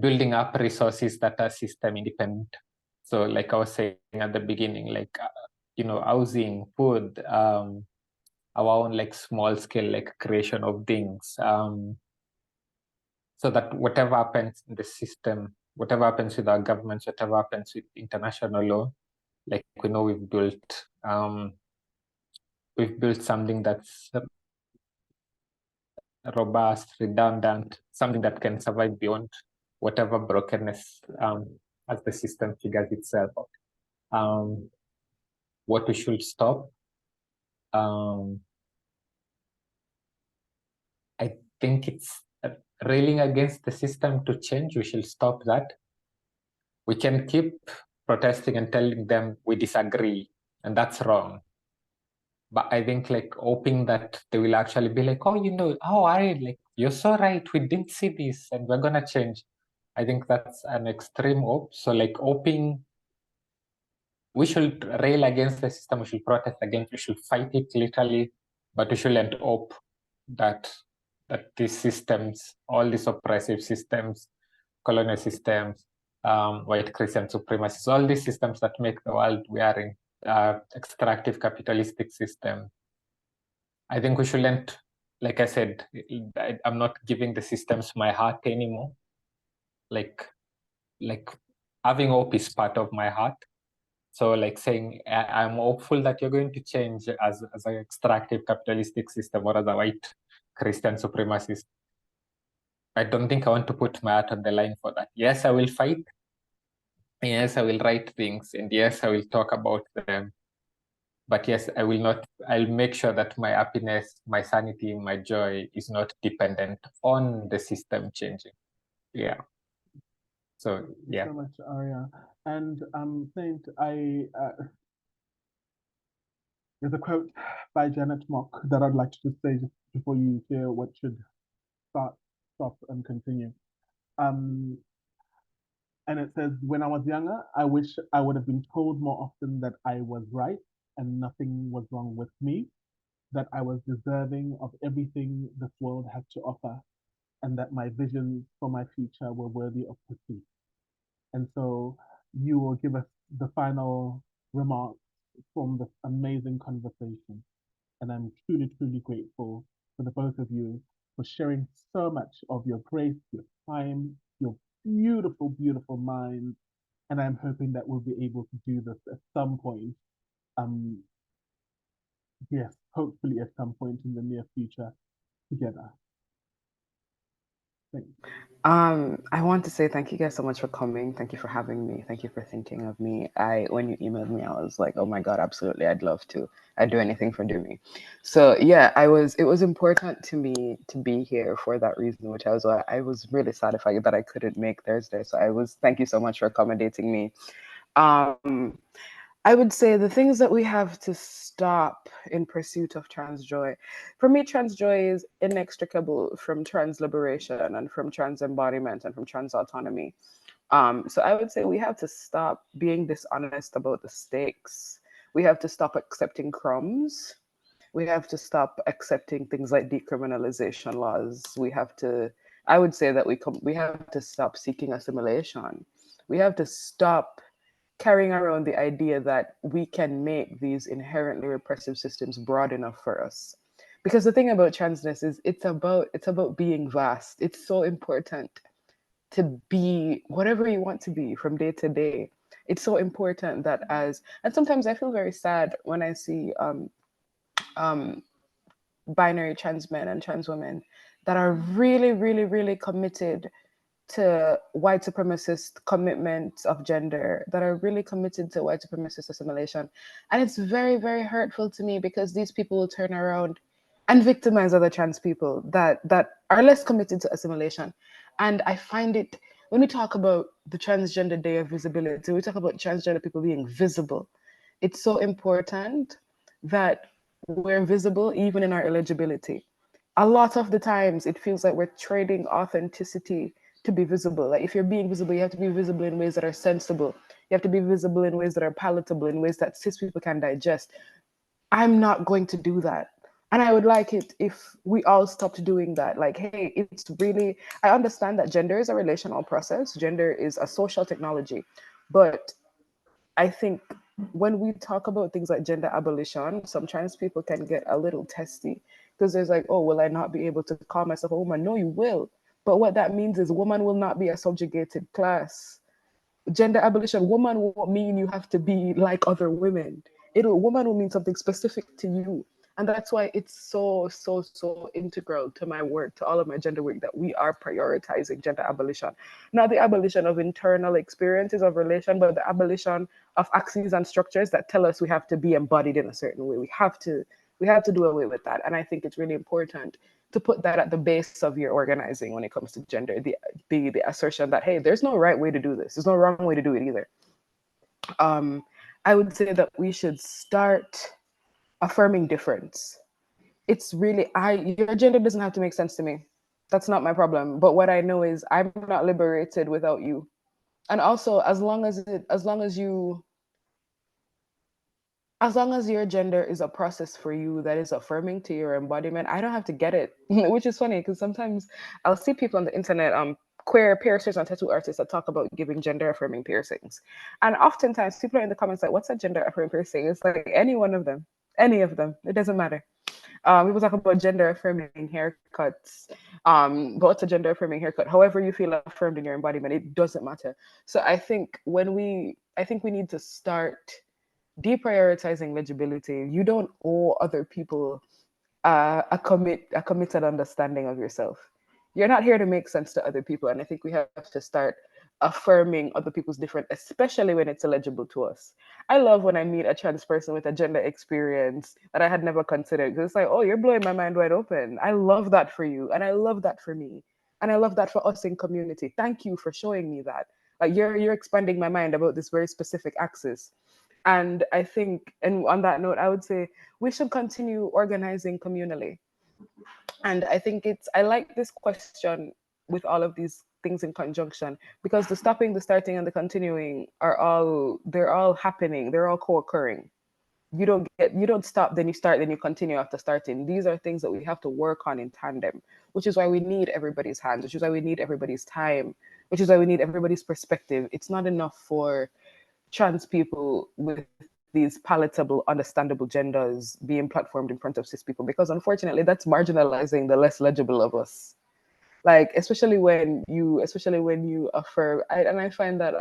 building up resources that are system independent. So like I was saying at the beginning, like, housing, food, our own like small scale, like creation of things. So that whatever happens in the system, whatever happens with our governments, whatever happens with international law, like we know we've built something that's robust, redundant, something that can survive beyond whatever brokenness as the system figures itself out. What we should stop, I think it's railing against the system to change. We should stop that. We can keep protesting and telling them we disagree, and that's wrong. But I think like hoping that they will actually be like, Āryā, like you're so right, we didn't see this and we're gonna change. I think that's an extreme hope. So like hoping we should rail against the system, we should protest against, we should fight it literally, but we shouldn't hope that that these systems, all these oppressive systems, colonial systems, white Christian supremacists, all these systems that make the world we are in, extractive capitalistic system. I think we shouldn't, like I said, I'm not giving the systems my heart anymore. Like having hope is part of my heart. So like saying, I'm hopeful that you're going to change as an extractive capitalistic system or as a white Christian supremacist. I don't think I want to put my heart on the line for that. Yes, I will fight. Yes, I will write things. And yes, I will talk about them. But yes, I will not, I'll make sure that my happiness, my sanity, my joy is not dependent on the system changing. Yeah. So, yeah. Thank you so much, Āryā. And Saint, there's a quote by Janet Mock that I'd like to just say just before you hear what should stop, and continue. And it says, when I was younger, I wish I would have been told more often that I was right and nothing was wrong with me, that I was deserving of everything this world had to offer, and that my visions for my future were worthy of pursuit. And so you will give us the final remarks from this amazing conversation. And I'm truly, truly grateful for the both of you for sharing so much of your grace, your time, your beautiful, beautiful mind. And I'm hoping that we'll be able to do this at some point. Um, yes, hopefully at some point in the near future together. Thanks. I want to say thank you guys so much for coming. Thank you for having me. Thank you for thinking of me. When you emailed me, I was like, oh my God, absolutely. I'd love to. I'd do anything for Dumi. So yeah, it was important to me to be here for that reason, which I was really sad that I couldn't make Thursday. So thank you so much for accommodating me. I would say the things that we have to stop in pursuit of trans joy. For me, trans joy is inextricable from trans liberation and from trans embodiment and from trans autonomy. So I would say we have to stop being dishonest about the stakes. We have to stop accepting crumbs. We have to stop accepting things like decriminalization laws. I would say that we have to stop seeking assimilation. We have to stop carrying around the idea that we can make these inherently repressive systems broad enough for us. Because the thing about transness is it's about being vast. It's so important to be whatever you want to be from day to day. It's so important that and sometimes I feel very sad when I see binary trans men and trans women that are really, really, really committed to white supremacist commitments of gender, that are really committed to white supremacist assimilation. And it's very, very hurtful to me because these people will turn around and victimize other trans people that are less committed to assimilation. And I find it, when we talk about the Transgender Day of Visibility, we talk about transgender people being visible. It's so important that we're visible even in our eligibility. A lot of the times it feels like we're trading authenticity to be visible. Like if you're being visible, you have to be visible in ways that are sensible. You have to be visible in ways that are palatable, in ways that cis people can digest. I'm not going to do that. And I would like it if we all stopped doing that. Like, hey, I understand that gender is a relational process. Gender is a social technology. But I think when we talk about things like gender abolition, some trans people can get a little testy because there's like, oh, will I not be able to call myself a woman? No, you will. But what that means is woman will not be a subjugated class. Gender abolition, woman won't mean you have to be like other women. Woman will mean something specific to you. And that's why it's so, so, so integral to my work, to all of my gender work, that we are prioritizing gender abolition. Not the abolition of internal experiences of relation, but the abolition of axes and structures that tell us we have to be embodied in a certain way. We have to do away with that. And I think it's really important to put that at the base of your organizing when it comes to gender, the assertion that, hey, there's no right way to do this. There's no wrong way to do it either. I would say that we should start affirming difference. It's really, your gender doesn't have to make sense to me. That's not my problem. But what I know is I'm not liberated without you. And also, as long as you as long as your gender is a process for you that is affirming to your embodiment, I don't have to get it. Which is funny because sometimes I'll see people on the internet, queer piercers and tattoo artists that talk about giving gender affirming piercings. And oftentimes people are in the comments like, what's a gender affirming piercing? It's like any one of them, any of them. It doesn't matter. People talk about gender affirming haircuts. But what's a gender affirming haircut? However you feel affirmed in your embodiment, it doesn't matter. So I think we need to start deprioritizing legibility. You don't owe other people a committed understanding of yourself. You're not here to make sense to other people, and I think we have to start affirming other people's different, especially when it's illegible to us. I love when I meet a trans person with a gender experience that I had never considered, because it's like, oh, you're blowing my mind wide open. I love that for you, and I love that for me, and I love that for us in community. Thank you for showing me that. Like you're expanding my mind about this very specific axis. And I think, and on that note, I would say we should continue organizing communally. And I think I like this question with all of these things in conjunction, because the stopping, the starting, and the continuing they're all happening, they're all co-occurring. You don't stop, then you start, then you continue after starting. These are things that we have to work on in tandem, which is why we need everybody's hands, which is why we need everybody's time, which is why we need everybody's perspective. It's not enough for trans people with these palatable, understandable genders being platformed in front of cis people, because unfortunately that's marginalizing the less legible of us. Like especially when you affirm, and I find that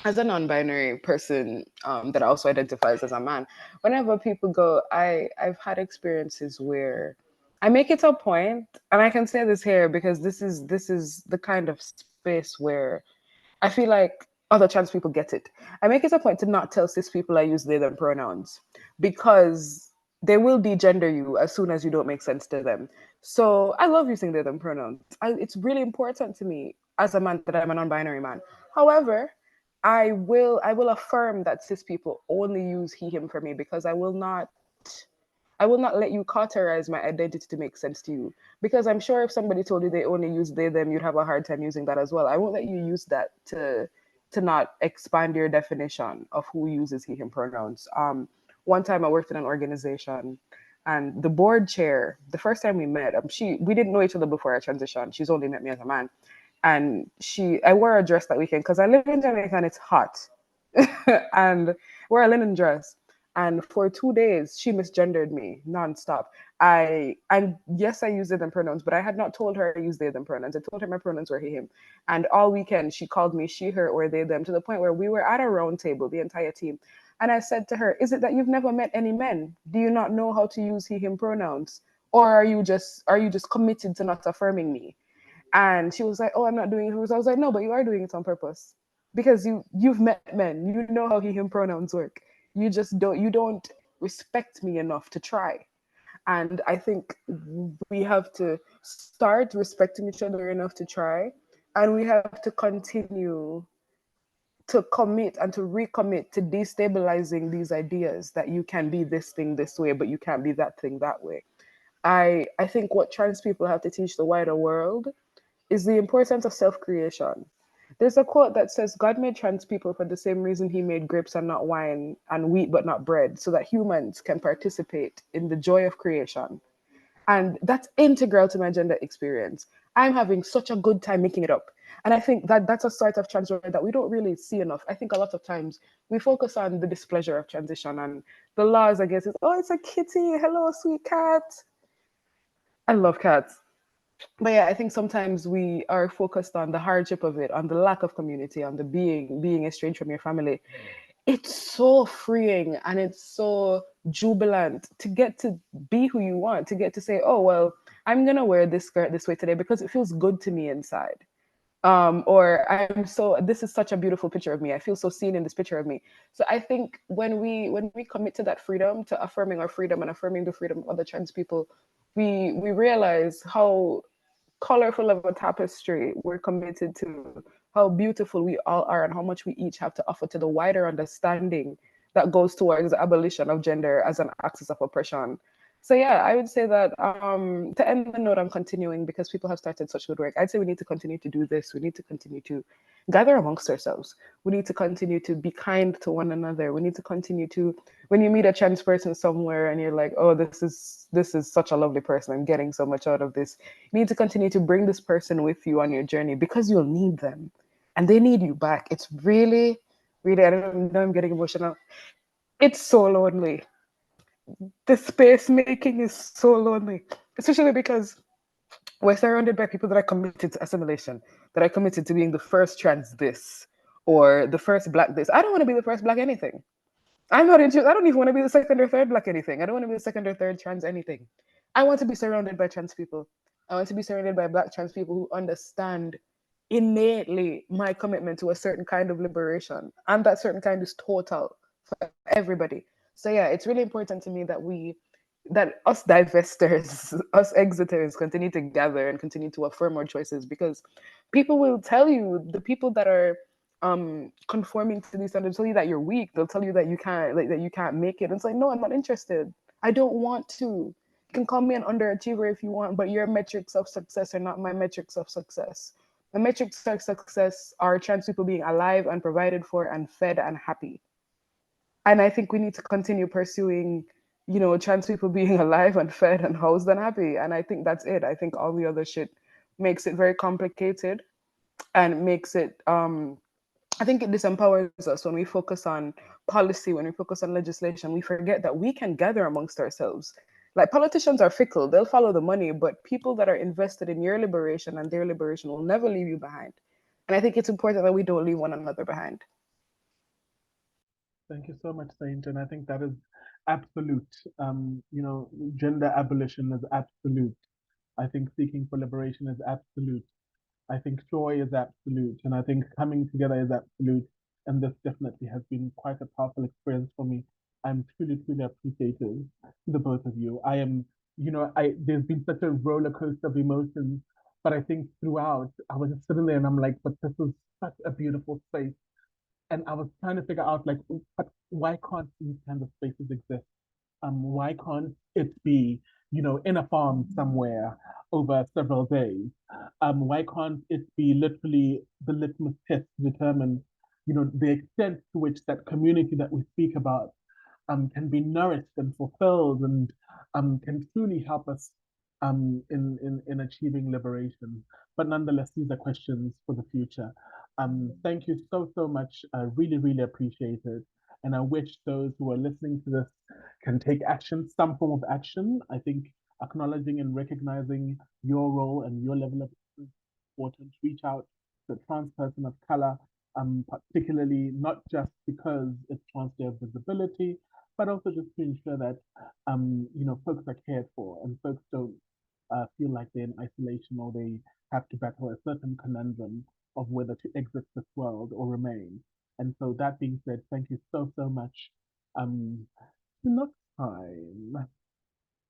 as a non-binary person that also identifies as a man, whenever people go, I've had experiences where I make it a point, and I can say this here because this is the kind of space where I feel like other trans people get it. I make it a point to not tell cis people I use they them pronouns, because they will degender you as soon as you don't make sense to them. So I love using they them pronouns. It's really important to me as a man that I'm a non-binary man. However, I will affirm that cis people only use he him for me, because I will not let you cauterize my identity to make sense to you. Because I'm sure if somebody told you they only use they, them, you'd have a hard time using that as well. I won't let you use that to not expand your definition of who uses he, him pronouns. One time I worked in an organization, and the board chair, the first time we met, we didn't know each other before I transitioned. She's only met me as a man. And I wore a dress that weekend because I live in Jamaica and it's hot. And wore a linen dress. And for 2 days, she misgendered me nonstop. And yes, I use they them pronouns, but I had not told her I use they them pronouns. I told her my pronouns were he him. And all weekend she called me she her or they them, to the point where we were at a round table, the entire team. And I said to her, "Is it that you've never met any men? Do you not know how to use he him pronouns? Or are you just committed to not affirming me?" And she was like, "Oh, I'm not doing it." I was like, "No, but you are doing it on purpose, because you've met men. You know how he him pronouns work. You don't respect me enough to try." And I think we have to start respecting each other enough to try, and we have to continue to commit and to recommit to destabilizing these ideas that you can be this thing this way, but you can't be that thing that way. I think what trans people have to teach the wider world is the importance of self-creation. There's a quote that says, "God made trans people for the same reason he made grapes and not wine, and wheat but not bread, so that humans can participate in the joy of creation." And that's integral to my gender experience. I'm having such a good time making it up. And I think that that's a sort of trans joy that we don't really see enough. I think a lot of times we focus on the displeasure of transition and the laws, I guess, is, oh, it's a kitty. Hello, sweet cat. I love cats. But yeah, I think sometimes we are focused on the hardship of it, on the lack of community, on the being estranged from your family. It's so freeing and it's so jubilant to get to be who you want, to get to say, "Oh well, I'm gonna wear this skirt this way today because it feels good to me inside." Or this is such a beautiful picture of me. I feel so seen in this picture of me. So I think when we commit to that freedom, to affirming our freedom and affirming the freedom of other trans people, we realize how colorful of a tapestry we're committed to, how beautiful we all are, and how much we each have to offer to the wider understanding that goes towards the abolition of gender as an axis of oppression. So yeah, I would say that to end the note, I'm continuing because people have started such good work. I'd say we need to continue to do this. We need to continue to gather amongst ourselves. We need to continue to be kind to one another. We need to continue to, when you meet a trans person somewhere and you're like, oh, this is such a lovely person. I'm getting so much out of this. You need to continue to bring this person with you on your journey because you'll need them and they need you back. It's really, really, I don't know, I'm getting emotional. It's so lonely. The space making is so lonely, especially because we're surrounded by people that are committed to assimilation, that are committed to being the first trans this or the first black this. I don't want to be the first black anything. I'm not interested. I don't even want to be the second or third black anything. I don't want to be the second or third trans anything. I want to be surrounded by trans people. I want to be surrounded by black trans people who understand innately my commitment to a certain kind of liberation. And that certain kind is total for everybody. So yeah, it's really important to me that us divestors, us exiters continue to gather and continue to affirm our choices because people will tell you, the people that are conforming to these standards tell you that you're weak. They'll tell you that you can't that you can't make it. And it's like, no, I'm not interested. I don't want to. You can call me an underachiever if you want, but your metrics of success are not my metrics of success. My metrics of success are trans people being alive and provided for and fed and happy. And I think we need to continue pursuing, trans people being alive and fed and housed and happy. And I think that's it. I think all the other shit makes it very complicated and makes it I think it disempowers us when we focus on policy, when we focus on legislation. We forget that we can gather amongst ourselves. Like politicians are fickle, they'll follow the money, but people that are invested in your liberation and their liberation will never leave you behind. And I think it's important that we don't leave one another behind. Thank you so much, Saint. And I think that is absolute. Gender abolition is absolute. I think seeking for liberation is absolute. I think joy is absolute. And I think coming together is absolute. And this definitely has been quite a powerful experience for me. I'm truly, truly appreciative to the both of you. I am, there's been such a roller coaster of emotions, but I think throughout I was just sitting there and I'm like, but this is such a beautiful space. And I was trying to figure out like, but why can't these kinds of spaces exist? Why can't it be, in a farm somewhere over several days? Why can't it be literally the litmus test to determine, the extent to which that community that we speak about can be nourished and fulfilled and can truly help us in achieving liberation. But nonetheless, these are questions for the future. Thank you so, so much. I really, really appreciate it. And I wish those who are listening to this can take action, some form of action. I think acknowledging and recognizing your role and your level of importance, reach out to a trans person of color, particularly not just because it's Trans Day of Visibility, but also just to ensure that folks are cared for and folks don't feel like they're in isolation or they have to battle a certain conundrum of whether to exit this world or remain. And so that being said, thank you so, so much. Next time.